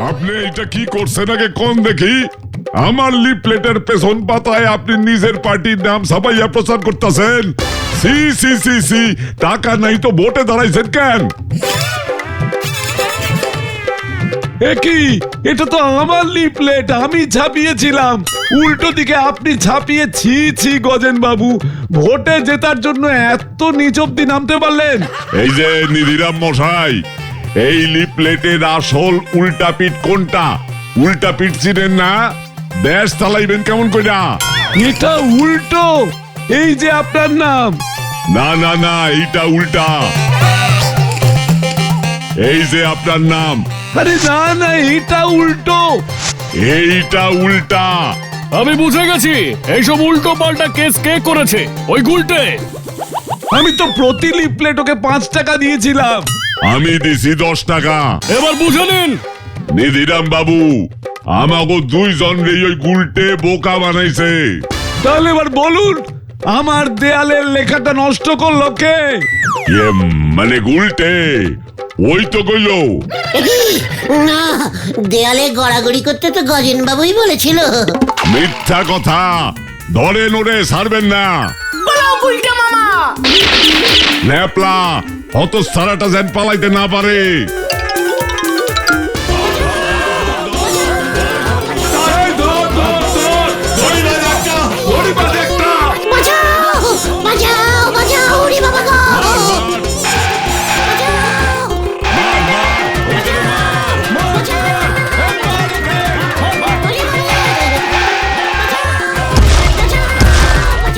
আপনি এটা কি করছেন আগে কোন দেখি? আমার লিফলেটের পেছন পাতায় আপনি নিজের পার্টির নাম ছাপাইয়া প্রচার করতেছেন। সি সি সি সি, টাকা নাই তো ভোটে দাঁড়াইছেন কেন? একই, এটা তো আমার লিফলেট, আমি ছাপিয়েছিলাম। উল্টো দিকে আপনি ছাপিয়ে ছি ছি গজেন বাবু, ভোটে জেতার জন্য এত নিচ অব্দি নামতে পারলেন? এই যে নিধিরাম মশাই, এই লিফলেটের আসল উল্টা পিঠ কোনটা? উল্টা পিঠ চিনেন না? দেশ চালাইবেন কেমন কইরা? এটা উল্টো, এই যে আপনার নাম। না না না, এইটা উল্টা। এই যে আপনার নাম। আরে না না, এইটা উল্টো, এইটা উল্টা। আমি বুঝে গেছি, এইসব উল্টো পাল্টা কেস কে করেছে? ওই গুলটে। আমি তো প্রতি লিফলেট ওকে 5 টাকা দিয়েছিলাম। আমি দিছি 10 টাকা। এবার বুঝে নিন। নিধিরাম বাবু, আমাকে 2 জন রে ওই গুলটে বোকা বানাইছে। তাহলে এবার বলুন, আমার দেয়ালের লেখাটা নষ্ট করলো কে? মানে গুলটে, ওই তো কইলো। না, দেয়ালে গড়াগড়ি করতে তো গজেন বাবুই বলেছিল। মিথ্যা কথা, ধরে নড়ে ছাড়বেন না। বলো গুলটে মামা। ন্যাপলা, অত সারাটা যেন পালাইতে না পারে। বাঁচাও, বাঁচাও, বাঁচাও, ওরে বাবা গো!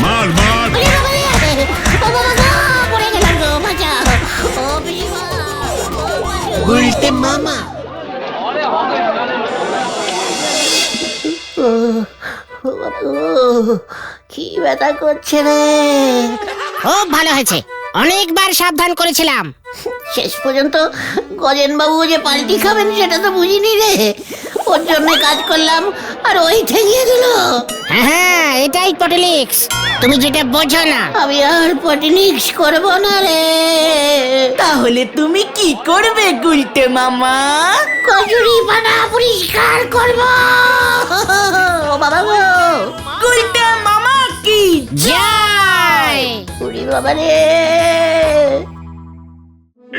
মার মার। গুলটে মামা। কি ব্যথা করছে রে। খুব ভালো হয়েছে, অনেকবার সাবধান করেছিলাম। শেষ পর্যন্ত গজেন বাবু যে পাল্টি খাবেন সেটা তো বুঝিনি রে, ওর জন্য কাজ করলাম আর ওই ঠেঙিয়ে দিল। হ্যাঁ, এটাই পটিলিক্স, তুমি যেটা বোঝো না। আমি আর পটিলিক্স করব না রে। তাহলে তুমি কি করবে গুলটে মামা? কজুরি পানা পরিষ্কার করব। ও বাবা গো, গুলটে মামা কি জয়। ওরে বাবা রে।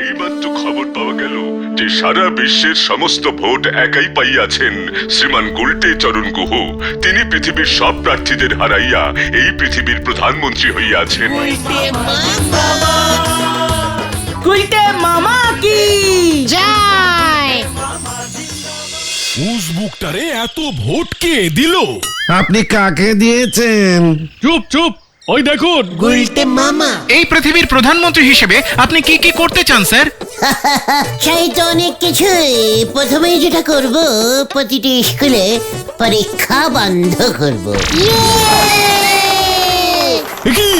এইমাত্র খবর পাওয়া গেল যে সারা বিশ্বের সমস্ত ভোট একাই পাইয়াছেন শ্রীমান গুলটে চরণ গুহ। তিনি পৃথিবীর সব প্রার্থীদের হারাইয়া এই পৃথিবীর প্রধানমন্ত্রী হইয়াছেন। গুলটে মামা কি জয়। উস পাসবুকটারে এত ভোট কে দিল? আপনি কাকে দিয়েছেন? চুপ চুপ, ওই দেখুন। মামা এই পৃথিবীর প্রধানমন্ত্রী হিসেবে আপনি কি কি করতে চান স্যার? চাই তো অনেক কিছুই। প্রথমে যেটা করব, প্রতিটি স্কুলে পরীক্ষা বন্ধ করব। কি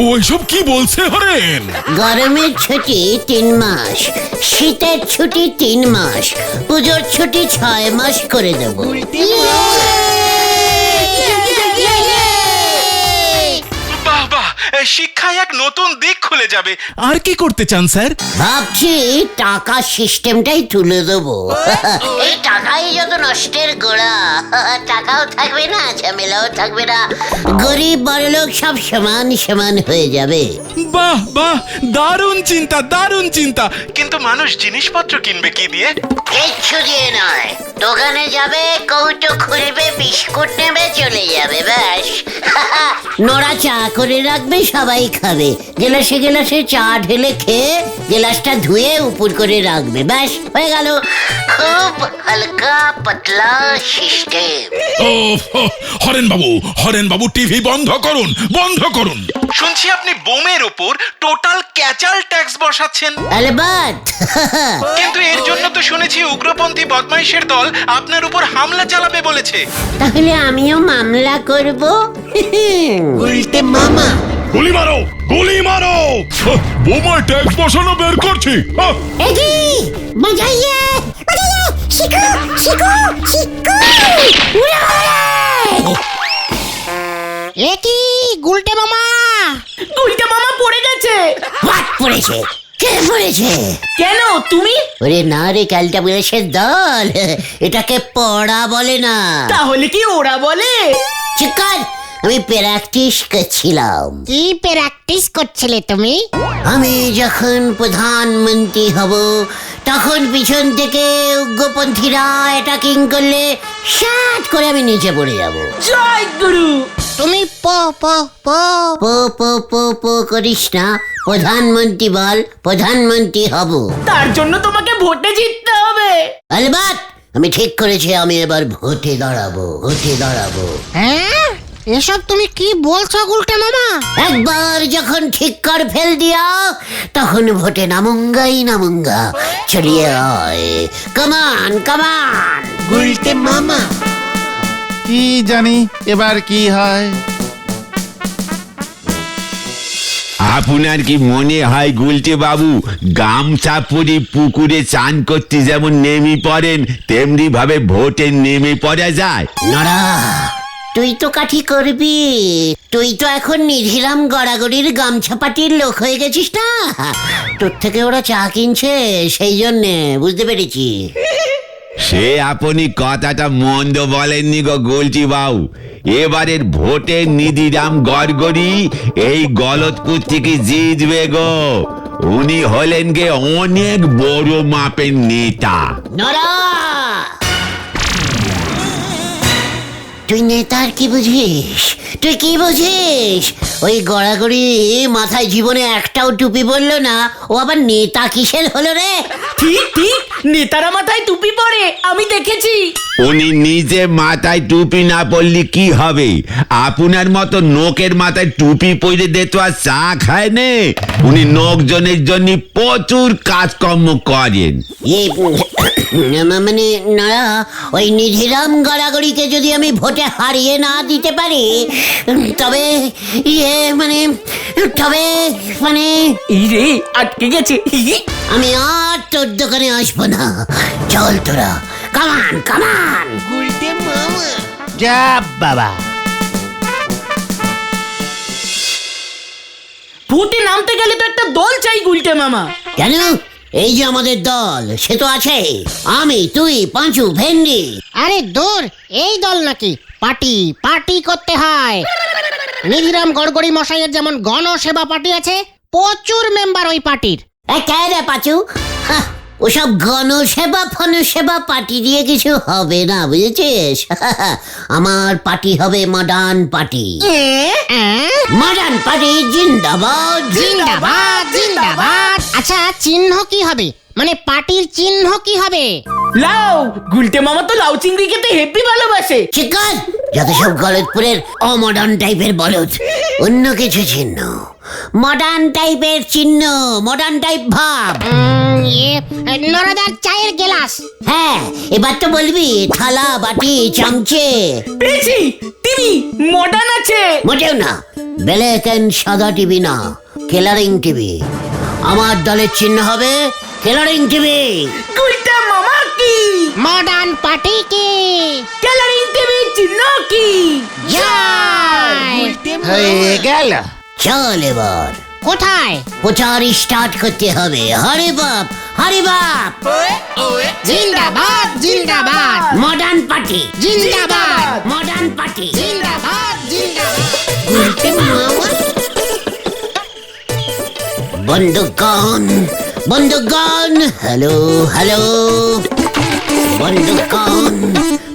ওইসব কি বলছে হরেন? গরমের ছুটি 3 মাস, শীতের ছুটি 3 মাস, পুজোর ছুটি 6 মাস করে দেব। বাহ বাহ, শিক্ষায় এক নতুন দিক খুলে যাবে। আর কি করতে চান স্যার? ভাবছি টাকা সিস্টেমটাই তুলে দেবো। এই টাকাই যত নষ্টের গোড়া। টাকাও থাকবে না, ঝামেলাও থাকবে না, গরিব বড়লোক সব সমান সমান হয়ে যাবে। বাহ বাহ, দারুণ চিন্তা, দারুণ চিন্তা। কিন্তু মানুষ জিনিসপত্র কিনবে কি দিয়ে? কিচ্ছু দিয়ে নয়, দোকানে যাবে, কৌটো খুলবে, বিস্কুট নেবে, চলে যাবে, ব্যাস। নোড়া চা করে রাখবে, সবাই খাবে, গেলাসে গেলাসে চা ঢেলে খেয়ে গেলাসটা ধুয়ে উপর করে রাখবে, ব্যাস হয়ে গেল। খুব হালকা পাতলা সিস্টেম। ও হরেন বাবু টিভি বন্ধ করুন, বন্ধ করুন। শুনছি আপনি বোমের উপর টোটাল ক্যাচাল ট্যাক্স বসাচ্ছেন। আলবাত। কিন্তু এর জন্য তো শুনেছি উগ্রপন্থী বদমাইশের দল আপনার উপর হামলা চালাবে বলেছে। তাহলে আমিও মামলা করব। মামা গুলি মারো, গুলি মারো। বোমায় ট্যাক্স বসানো বের করছি। এগি বাজাইয়ে বাজাইয়ে, শিখো শিখো শিখো। একি গুলটে মামা, গুলটা মামা পড়ে গেছে। হাত পড়েছে? কে পড়েছে? কেন তুমি? ওরে না রে, ক্যালটা বুলেসের দল, এটাকে পড়া বলে না। তাহলে কি ওরা বলে? চিকার, আমি প্র্যাকটিস করছিলাম। কি প্র্যাকটিস করছিলে তুমি? আমি যখন প্রধানমন্ত্রী হব, তখন পিছন থেকে উগ্রপন্থীরা অ্যাটাকিং করলে শাট করে আমি নিচে পড়ে যাব। জয় গুরু। তুমি পো পো পো পো পো পো পো করিস না, প্রধানমন্ত্রী বল, প্রধানমন্ত্রী হব। তার জন্য তোমাকে ভোটে জিততে হবে। আলবাত, আমি ঠিক করেছি, আমি এবার ভোটে দাঁড়াবো, ভোটে দাঁড়াবো। হ্যাঁ, এসব তুমি কি বলছো গুলটে মামা? একবার যখন ঠিক কর ফেল দিয়া, তখন ভোটে নামুঙ্গাই নামুঙ্গা। চলিয়ে আয়, কামান কামান। গুলটে মামা কি জানি এবার কি হয়। আপনার কি মনে হয় গুলটে বাবু, গামছা পরে পুকুরে চান করতে যেমন নেমে পড়েন, তেমনি ভাবে ভোটে নেমে পড়া যায়? নড়া, তুই তো কাঠি করবি। তুই তো এখন নিধিরাম গড়াগড়ির গামছা পাটির লোক হয়ে গেছিস না। তোর থেকে ওরা চা কিনছে, সেই জন্যে, বুঝতে পেরেছি। সে আপনি কথাটা মন্দ বলেননি গো গুলটি বাবু। এবারের ভোটে নিধিরাম গড়গড়ি এই গলতপুর থেকে জিতবে গো। উনি হলেন গে অনেক বড় মাপের নেতা। নড়া, তুই নেতার কি বুঝিস? তুই কি বুঝিস? ওই গড়াগড়ি মাথায় জীবনে একটাও টুপি বললো না, ও আবার নেতা কিসের হলো রে? ঠিক ঠিক, নেতারা মাথায় টুপি পরে, আমি দেখেছি। উনি নিজে মাথায় টুপি না পরলে কি হবে? আপনার মতো নোকের মাথায় টুপি পরে দে তো আর চা খায় নে। উনি লোকজনের জন্য প্রচুর কাজকর্ম করেন। মানে না, ওই নিধিরাম গড়াগড়িকে যদি আমি ভোটে হারিয়ে না দিতে পারি, তবে তবে এই রে, আটকে গেছে। আমি আর তোর দোকানে আসবো না। চল তোরা, কামান কামান। গুলটে মামা যা বাবা। ভোটে নামতে গেলে তো একটা দল চাই গুলটে মামা। কেন? এই যে আমাদের দল, সে তো আছে। আমি, তুই, পাঁচু, ভেন্ডি। আরে দূর, এই দল নাকি? পার্টি পার্টি করতে হয়। নিধিরাম গড়গড়ি মশাইয়ের যেমন গণসেবা পার্টি আছে, প্রচুর মেম্বার ওই পার্টির। কে রে পাঁচু? ওসব গণসেবা ফনসেবা পার্টি দিয়ে কিছু হবে না, বুঝেছিস? আমার পার্টি হবে মডার্ন পার্টি। মডার্ন পার্টি জিন্দাবাদ জিন্দাবাদ জিন্দাবাদ। আচ্ছা চিহ্ন কি হবে? মানে পার্টির চিহ্ন কি হবে? লাউ, গুলটে মামা তো লাউ চিংড়ি খেতে হেব্বি ভালোবাসে। চিকন যত সব গলতপুরের অমডার্ন টাইপের বলদ, অন্য কিছু চিহ্ন, মডার্ন টাইপের চিহ্ন, মডার্ন টাইপ ভাব। নরদার চায়ের গ্লাস। হ্যাঁ, এবার তো বলবি থালা, বাটি, চামচে। পেয়েছি, টিভি মডার্ন আছে। মোটেও না, ব্ল্যাক এন্ড সাদা টিভি না, কেলারিং টিভি। আমার দলের চিহ্ন হবে কেলারিং টিভি। গুলটে মামা কি? মডার্ন পার্টি কি? কালারিং টিভি চিহ্ন কি? জয়। হয়ে গেল। চল এবার কোথায়? প্রচার স্টার্ট করতে হবে। হরে বাপ, হরে বাপ। জিন্দাবাদ জিন্দাবাদ মডার্ন পার্টি, জিন্দাবাদ মডার্ন পার্টি। জিন্দাবাদ জিন্দাবাদ। বন্দুকগণ, বন্দুকগণ, হ্যালো হ্যালো। বন্দুকগণ,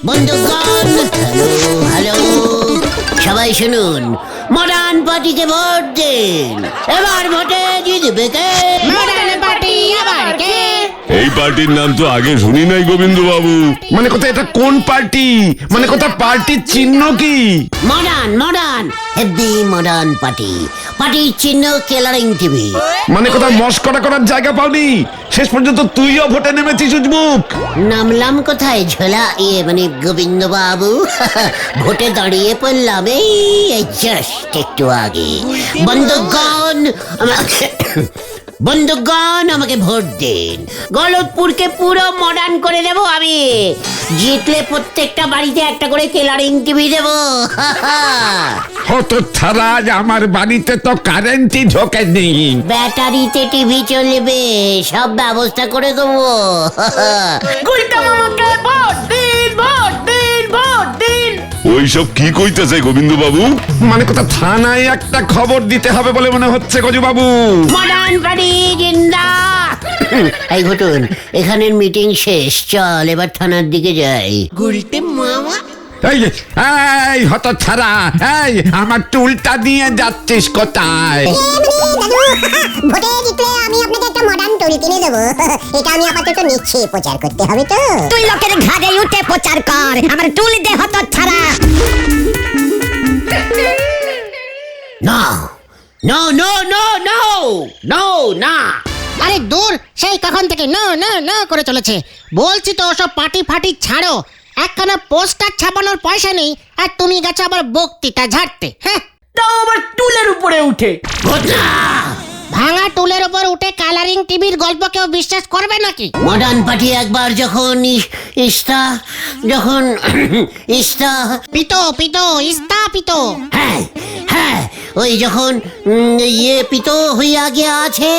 বন্দুকগণ, হ্যালো হ্যালো। সবাই শুনুন, মডার্ন পার্টিকে ভোট দিন। এবার ভোটে জিতবে কে? মডার্ন পার্টি আবার কে? এই পার্টির নাম তো আগে শুনি নাই গোবিন্দ বাবু। মানে কথা এটা কোন পার্টি? মানে কথা পার্টির চিহ্ন কি? Modern, modern, heavy modern party. পার্টির চিহ্ন কেলারিং টিভি। মানে কথা মস্করা করার জায়গা পাওনি? শেষ পর্যন্ত তুইও ভোটে নেমেছিস উজবুক। নামলাম কোথায় ঝোলা, মানে গোবিন্দ বাবু। ভোটে দাঁড়িয়ে পড়লাম এই জাস্ট একটু আগে। বন্দুকগণ আমাকে, বন্দুকগণ আমাকে ভোট দিন। গলতপুরকে পুরো মডার্ন করে দেবো আমি। জিতলে প্রত্যেকটা বাড়িতে একটা করে কেলারিং টিভি দেবো। হতো ছাড়া আমার বাড়িতে তো কারেন্টই ঢোকেনি। ব্যাটারিতে টিভি চলবে, সব ব্যবস্থা করে দেবো। গুলটে মামাকে ভোট দিন, ভোট দিন, ভোট দিন। ওইসব কি কইতেছে গোবিন্দ বাবু? মানে কথা থানায় একটা খবর দিতে হবে বলে মনে হচ্ছে গজু বাবু। মডার্ন পার্টি জিন্দা। এই ঘটুন, এখানের মিটিং শেষ, চল এবার থানার দিকে যাই। এই হতো ছাড়া, এই আমার টুলটা নিয়ে যাচ্ছিস কোথায়? ভোটে জিতলে আমি আপনাকে একটা মডার্ন টুল কিনে দেবো। এটা আমি আপাতত নিচ্ছি, প্রচার করতে হবে তো। তুই লোকের ঘাড়ে উঠে প্রচার কর, আমার টুল দে হতো ছাড়া। না, no no no no no না। আরে দূর, সেই কখন থেকে না না না করে চলেছে। বলছি তো ওসব পার্টি ফাটি ছাড়ো। একখানা পোস্টার ছাপানোর পয়সা নেই, আর তুমি গেছো আবার বক্তৃতা ঝাড়তে। হ্যাঁ, তাও আবার টুলের উপরে উঠে। ভাঙা টুলের উপর উঠে কালারিং টিভির গল্প কেউ বিশ্বাস করবে নাকি? মডার্ন পার্টি একবার যখন যখন পিতো পিতো স্থাপিত। হ্যাঁ হ্যাঁ, ওই যখন পিতো হইয়া গিয়া আছে,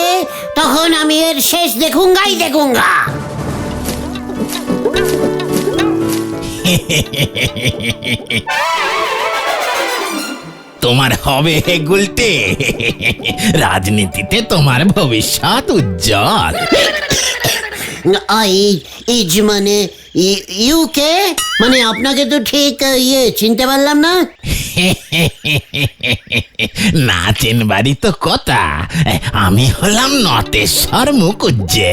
তখন আমি এর শেষ দেখুঙ্গাই দেখুঙ্গা। তোমার হবে গুলটে, রাজনীতিতে তোমার ভবিষ্যৎ উজ্জ্বল। ইজ মানে ইউকে, মানে আপনাকে তো ঠিক চিনতে পারলাম না। না চিনবারই তো কথা। আমি হলাম নটেশ্বর মুকুজ্জে,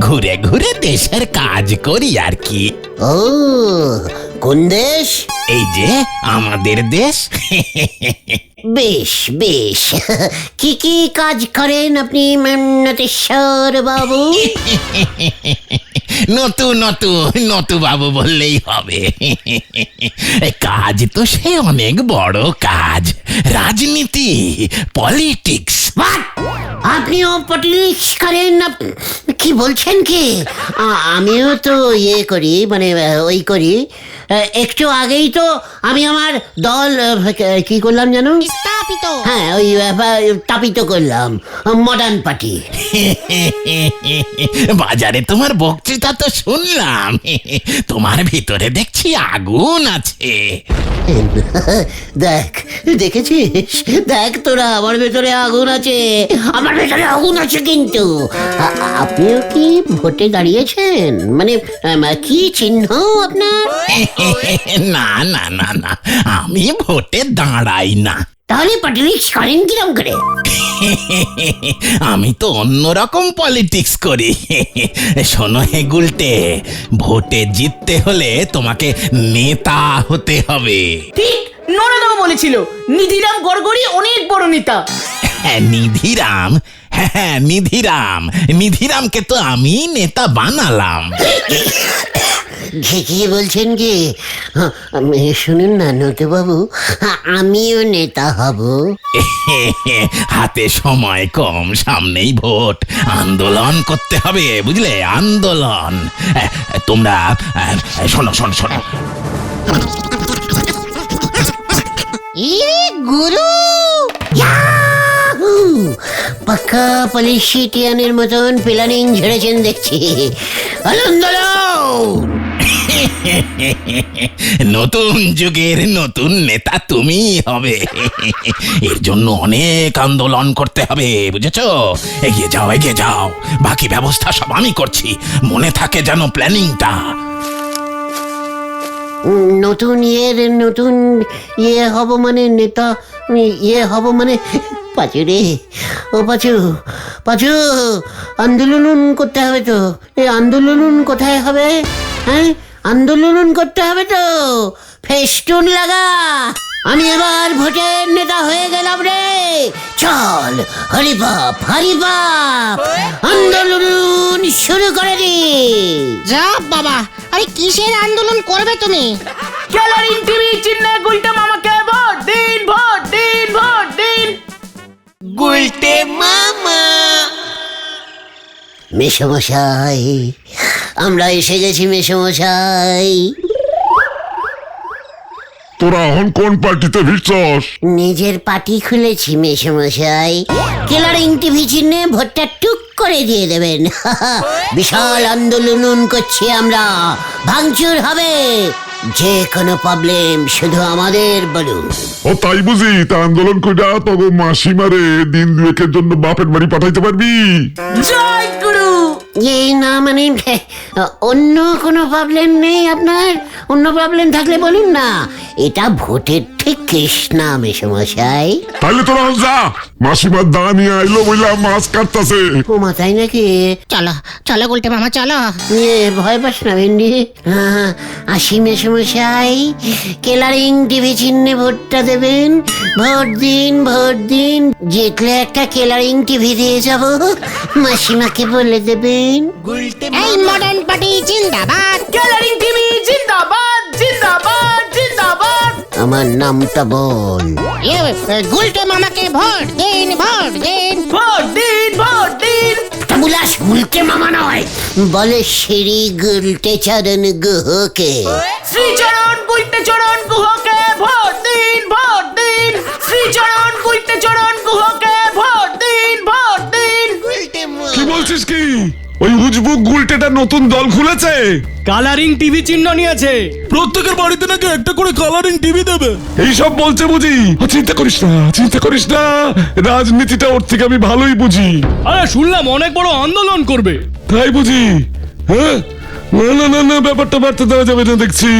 ঘুরে ঘুরে দেশের কাজ করি আর কি। ও, কোন দেশ? এই যে আমাদের দেশ। বেশ বেশ, কি কি কাজ করেন আপনি নটেশ্বর বাবু? নতু বাবু বললেই হবে। কাজ তো সে অনেক বড় কাজ, রাজনীতি, পলিটিক্স। আপনিও পলিটিক্স করেন? কি বলছেন কি? আমিও তো করি, মানে ওই করি। একটু আগেই তো আমি আমার দল কি করলাম জানো? স্থাপিত। হ্যাঁ, ওই স্থাপিত করলাম মডার্ন পার্টি। বাজারে তোমার বক্তৃতা তো শুনলাম, তোমার ভিতরে দেখছি আগুন আছে। দেখ, দেখেছিস? দেখ তোরা, আমার ভেতরে আগুন আছে, আমার ভেতরে আগুন আছে। কিন্তু আপনিও কি ভোটে দাঁড়িয়েছেন? মানে কি চিহ্ন আপনার? না না না না, আমি ভোটে দাঁড়াই না। তাহলে পলিটিক্স করেন কিরম করে? আমি তো অন্যরকম পলিটিক্স করি। শোনো হে গুলটে, ভোটে জিততে হলে তোমাকে নেতা হতে হবে। ঠিক নরাদাও বলেছিল নিধিরাম গড়গড়ি অনেক বড় নেতা। হ্যাঁ, নিধিরাম, হ্যাঁ নিধিরাম, নিধিরামকে তো আমি নেতা বানালাম। কি বলছেন কি? শুনুন না নটু বাবু, আমিও নেতা হব। হাতে সময় কম, সামনেই ভোট, আন্দোলন করতে হবে বুঝলে, আন্দোলন। তোমরা শোনো শোনো শোনো, গুরু পাক্কা পলিশিটিয়ানের মতন প্ল্যানিং ঝেড়েছেন দেখছি। আনন্দ নতুন যুগের নতুন নেতা তুমি হবে। এর জন্য অনেক আন্দোলন করতে হবে, বুঝেছো? এগিয়ে যাও এগিয়ে যাও, বাকি ব্যবস্থা সব আমি করছি, মনে থাকে যেন প্ল্যানিংটা। নতুন ইয়ে হব মানে নেতা, ইয়ে হব মানে পাচু রে, ও পাচু পাচু, আন্দোলন করতে হবে তো। এই আন্দোলন কোথায় হবে? হ্যাঁ, আন্দোলন করতে হবে তো, ফেস্টুন লাগা। আমি এবার ভোটের নেতা হয়ে গেলাম রে। চল হরিবাপ হরিবাপ, আন্দোলন শুরু করে দি। যা বাবা, আরে কিসের আন্দোলন করবে তুমি? ক্যালারিং টিভি চিহ্নে গুলটে মামাকে ভোট দিন, ভোট দিন, ভোট দিন। গুলটে মামা। মেসমশাই, আমরা এসে গেছি মেসমশাই। তোরা এখন কোন পার্টিতে ভিড়ছস? নিজের পার্টি খুলেছি মেসমশাই। কেলারিং টিভি চিহ্নে ভোটটা টুক করে দিয়ে দেবেন। বিশাল আন্দোলন করছি আমরা, ভাঙচুর হবে। যে কোনো প্রবলেম শুধু আমাদের বলুন। ও তাই বুঝি? তা আন্দোলন কইরা তগো মাসিমারে দিন দুয়েকের জন্য বাপের বাড়ি পাঠাইতে পারবি? জয় গুরু। এই না মানে অন্য কোনো প্রবলেম নেই আপনার? অন্য প্রবলেম থাকলে বলুন না, এটা ভোটের ঠিক কৃষ্ণা মেসমশাই। তাহলে তোরা যা, মাসিমার দা নিয়ে আইলো বইলা মাছ কাটতাছে। ও মাথায় নাকি? চলো চলো গুলটে মামা চলো। ভয় পাস না ভেন্ডি। আসি মেসমশাই, কেলারিং টিভি চিহ্নে ভোটটা দেবেন। ভোট দিন, ভোট দিন। জিতলে একটা কেলারিং টিভি দিয়ে যাব, মাসিমাকে বলে দেবেন। এই মডার্ন পার্টি জিন্দাবাদ, ক্যালারিং টিভি জিন্দাবাদ, জিন্দাবাদ, জিন্দাবাদ। আমার নামটা বল। গুলটে মামাকে ভোট দিন, ভোট দিন, ভোট দিন, ভোট দিন। বুলাস গুলটে মামা নয়, বলে শ্রী গুলটে চরণ গুহকে। শ্রীচরণ গুলটে চরণ গুহকে ভোট দিন, ভোট দিন। শ্রীচরণ গুলটে চরণ গুহকে ভোট দিন, ভোট দিন। কি বলছিস কি? ওই উজবুক গুলটেটা নতুন দল খুলেছে, কালারিং টিভি চিহ্ন নিয়েছে, প্রত্যেকের বাড়িতে নাকি একটা করে কালারিং টিভি দেবে। এইসব বলছে বুঝি? চিন্তা করিস না, চিন্তা করিস না, রাজনীতিটা ওর থেকে আমি ভালোই বুঝি। আরে শুনলাম অনেক বড় আন্দোলন করবে। তাই বুঝি? হ্যাঁ, না না না না, ব্যাপারটা বাড়তে দেওয়া যাবে না দেখছি।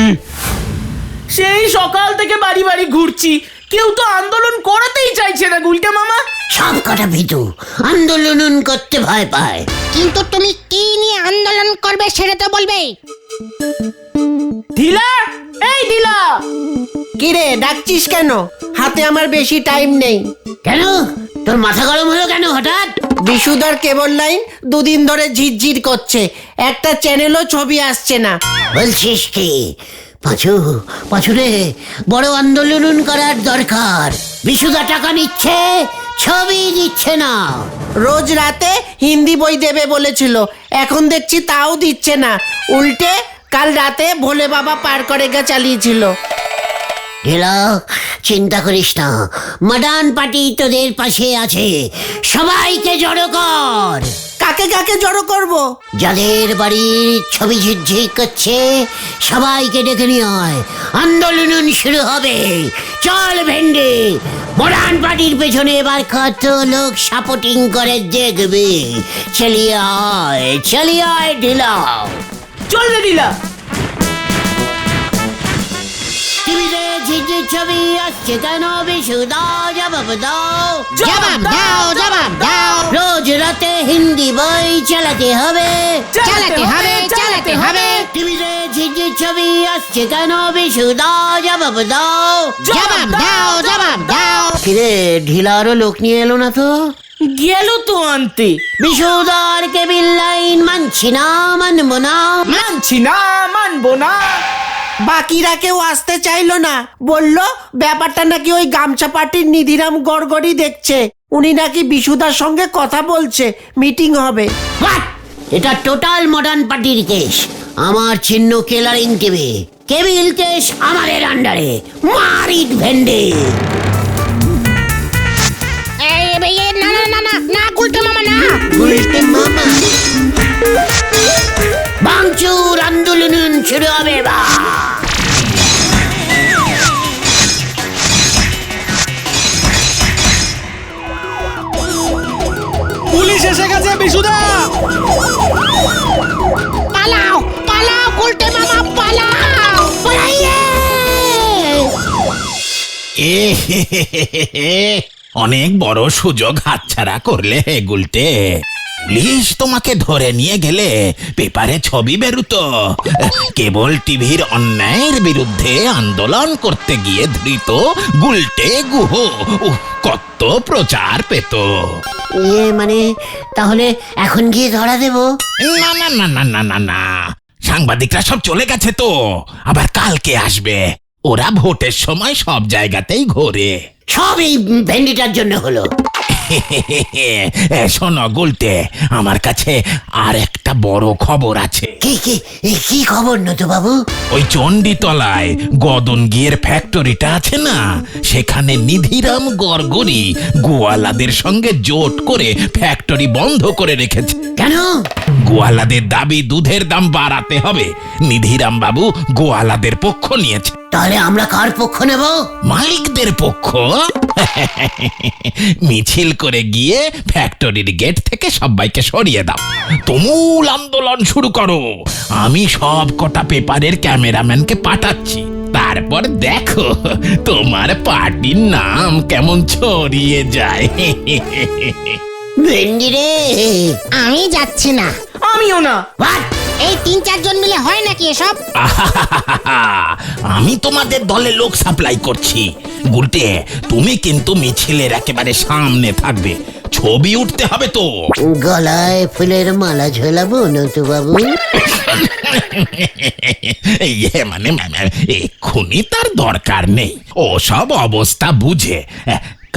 সেই সকাল থেকে বাড়ি বাড়ি ঘুরছি, কেউ তো আন্দোলন করাতেই চাইছে না গুলটে মামা। সব কটা ভিতু আন্দোলন করতে ভয় পায়। কিন্তু তুমি কি নিয়ে আন্দোলন করবে সেটা তো বলবে। ঢিলা, এই ঢিলা। কিরে ডাকছিস কেন? হাতে আমার বেশি টাইম নেই। কেন, তোর মাথা গরম হলো কেন হঠাৎ? বিশুদার কেবল লাইন দুদিন ধরে ঝিরঝির করছে, একটা চ্যানেলও ছবি আসছে না। বলছিস কি? পাঁচু পাঁচু রে, বড় আন্দোলন করার দরকার। বিশুদা টাকা নিচ্ছে, ছবি দিচ্ছে না। রোজ রাতে হিন্দি বই দেবে বলেছিল, এখন দেখছি তাও দিচ্ছে না। উল্টে কাল রাতে ভোলে বাবা পার করে গা চালিয়েছিল। ঢেলা, চিন্তা করিস না, মডার্ন পার্টি তোদের পাশে আছে। সবাইকে জড়ো কর। কাকে কাকে জড়ো করব? যাদের বাড়ির ছবি ঝিরঝির করছে সবাইকে ডেকে নিয়ে আয়, আন্দোলন শুরু হবে। চল ভেন্ডি, মডার্ন পার্টির পেছনে এবার কত লোক সাপোর্টিং করে দেখবে। চলিয়ে আয় ঢিলা। চল রে ঢিলা। টিভিতে ঝিঝির ছবি আসছে কেন বিশুদা জবাব দাও জবাব দাও জবাব দাও রোজ রাতে হিন্দি বই চালাতে হবে চালাতে হবে চালাতে হবে টিভিতে ঝিঝির ছবি আসছে কেন বিশুদা জবাব দাও জবাব দাও জবাব দাও কিরে ঢিলারও লোক নিয়ে এলো না তো গেল তো আনতে। বিশুদার কেবিল লাইন মানছি না মানবো না মানছি না, মানবো না। বাকিরা কেউ আসতে চাইলো না, বলল ব্যাপারটা নাকি ওই গামছা পার্টির নিধিরাম গড়গড়ি দেখছে, উনি নাকি বিশুদার সঙ্গে কথা বলছে, মিটিং হবে। What? এটা টোটাল মডার্ন পার্টির কেস। আমার চিহ্ন কেলারিং টিভি, কেবিল কেস আমাদের আন্ডারে। মারিট ভেন্ডে না না না না না গুলটে মামা না গুলটে মামা ভাঙচুর আন্দোলন শুরু হবে বা পুলিশ এসে গেছে বিশুদা। পালাও পালাও গুলটে মামা পালাও অনেক বড় সুযোগ হাতছাড়া করলে গুলটে। পুলিশ তোমাকে ধরে নিয়ে গেলে পেপারে ছবি বেরুতো কেবল টিভির অন্যায়ের বিরুদ্ধে আন্দোলন করতে গিয়ে ধৃত গুলটে গুহ। কত প্রচার পেত। মানে তাহলে এখন গিয়ে ধরা দেবো? না না না না না না না, সাংবাদিকরা সব চলে গেছে তো, আবার কালকে আসবে। ওরা ভোটের সময় সব জায়গাতেই ঘোরে। সব এই ভেন্ডিটার জন্য হলো। শোনো গুলটে, আমার কাছে আর একটা বড় খবর আছে। কি খবর নতু বাবু? ওই চণ্ডীতলায় গদনগিয়ের ফ্যাক্টরিটা আছে না, সেখানে নিধিরাম গড়গড়ি গোয়ালাদের সঙ্গে জোট করে ফ্যাক্টরি বন্ধ করে রেখেছে। কেন? গোয়ালাদের দাবি দুধের দাম বাড়াতে হবে। নিধিরাম বাবু গোয়ালাদের পক্ষ নিয়েছে। তাহলে আমরা কার পক্ষ নেব? মালিকদের পক্ষ। মিছিল করে গিয়ে ফ্যাক্টরির গেট থেকে সবাইকে সরিয়ে দাও, তুমুল আন্দোলন শুরু করো। আমি সব কটা পেপারের ক্যামেরাম্যানকে পাঠাচ্ছি, তারপর দেখো তোমার পার্টির নাম কেমন ছড়িয়ে যায়। ভেন্ডি রে, আমি যাচ্ছি না। আমিও না। এই 3-4 জন মিলে হয় নাকি এসব? আমি তোমাদের দলে লোক সাপ্লাই করছি। গুলটে, তুমি কিন্তু মিছিলের একেবারে সামনে থাকবে, ছবি উঠতে হবে তো। গলায় ফুলের মালা ঝোলাবো নতু বাবু? মানে এক্ষুনি তার দরকার নেই, ও সব অবস্থা বুঝে।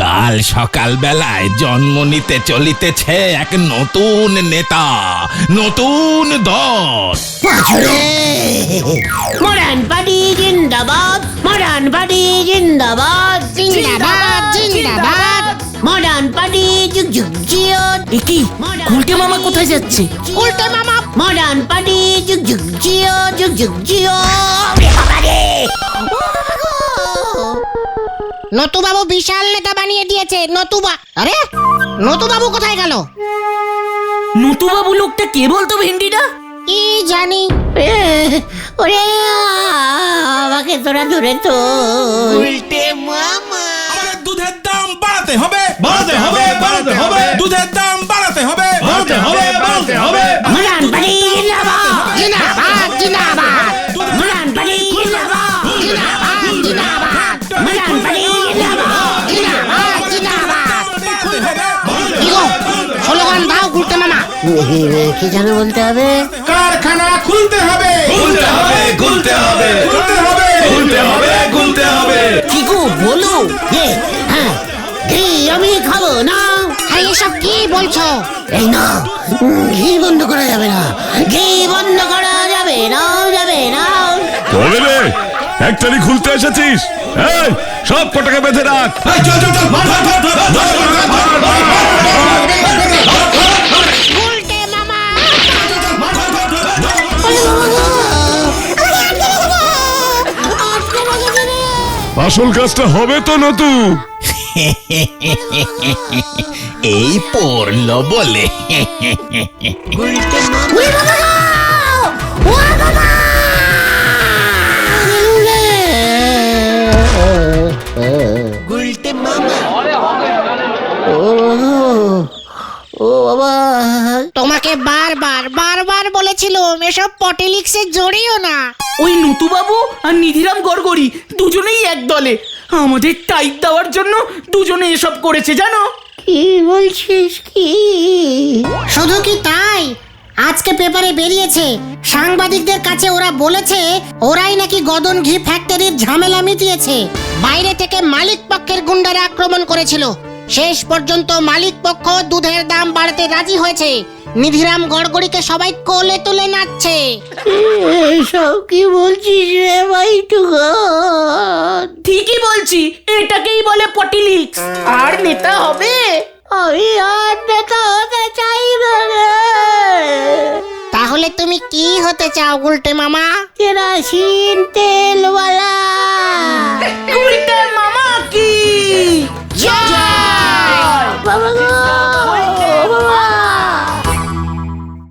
কাল সকাল বেলায় জন্ম নিতে চলিতেছে এক নতুন নেতা, নতুন দল। মডার্ন পার্টি জিন্দাবাদ, মডার্ন পার্টি জিন্দাবাদ, জিন্দাবাদ জিন্দাবাদ মডার্ন পার্টি যুগ যুগ জিও। কি গুলটে মামা কোথায় যাচ্ছে? গুলটে মামা মডার্ন পার্টি যুগ যুগ জিও, যুগ যুগ জিও। নতুবাবু বিশাল নেতা বানিয়ে দিয়েছে। নতুবা আরে নতুবাবু কোথায় গেল? নতুবাবু লোকটা কে বলতো ভেন্ডিটা? কি জানি। ওরে আমাকে তোরা ধরে তো। উল্টে মামা, আমাদের দুধের দাম বাড়াতে হবে, বাড়াতে হবে, বাড়াতে হবে। দুধের দাম বাড়াতে হবে, বাড়াতে হবে, বাড়াতে হবে। মডার্ন পার্টি জিন্দাবাদ, জিন্দাবাদ জিন্দাবাদ মডার্ন পার্টি জিন্দাবাদ, জিন্দাবাদ জিন্দাবাদ মডার্ন পার্টি জিন্দাবাদ, জিন্দাবাদ জিন্দাবাদ কি গো স্লোগান দাও গুলটে মামা। কি যেন বলতে হবে? কারখানা খুলতে হবে, খুলতে হবে, খুলতে হবে, খুলতে হবে, খুলতে হবে, খুলতে হবে। কি গো বলো? হ্যাঁ, ঘি আমি খাবো না। আরে এসব কি বলছো? এই না, ঘি বন্ধ করা যাবে না, ঘি বন্ধ করা যাবে না, যাবে না। কবে রে ফ্যাক্টরি খুলতে এসেছিস? এই সব কটাকে বেঁধে রাখ। গুলটে মামা আসল কাজটা হবে তো নতু। এই পড়লো বলে। তোমাকে বারবার বলেছিলাম এসব পটিলিক্সে জড়িও না। ওই নতুবাবু আর নিধিরাম গড়গড়ি দুজনেই এক দলে, আমাদের টাইপ দেওয়ার জন্য দুজনে এসব করেছে জানো। কি বলছিস কি? শুধু কি তাই, আজকে পেপারে বেরিয়েছে সাংবাদিকদের কাছে ওরা বলেছে ওরাই নাকি গদন ঘি ফ্যাক্টরির ঝামেলা মিটিয়েছে। বাইরে থেকে মালিক পক্ষের গুন্ডারা আক্রমণ করেছিল, শেষ পর্যন্ত মালিক পক্ষ দুধের দাম বাড়াতে রাজি হয়েছে। নিধিরাম গড়গড়িকে সবাই কোলে তুলে নাচছে। সব কি বলছিস রে ভাই ঠিকই বলছি, এটাকেই বলে পটিলিক্স। আর নেতা হবে? আমি আর নেতা হতে চাই না রে। তাহলে তুমি কি হতে চাও গুলটে মামা? কেরাসিন তেলওয়ালা। উল্টে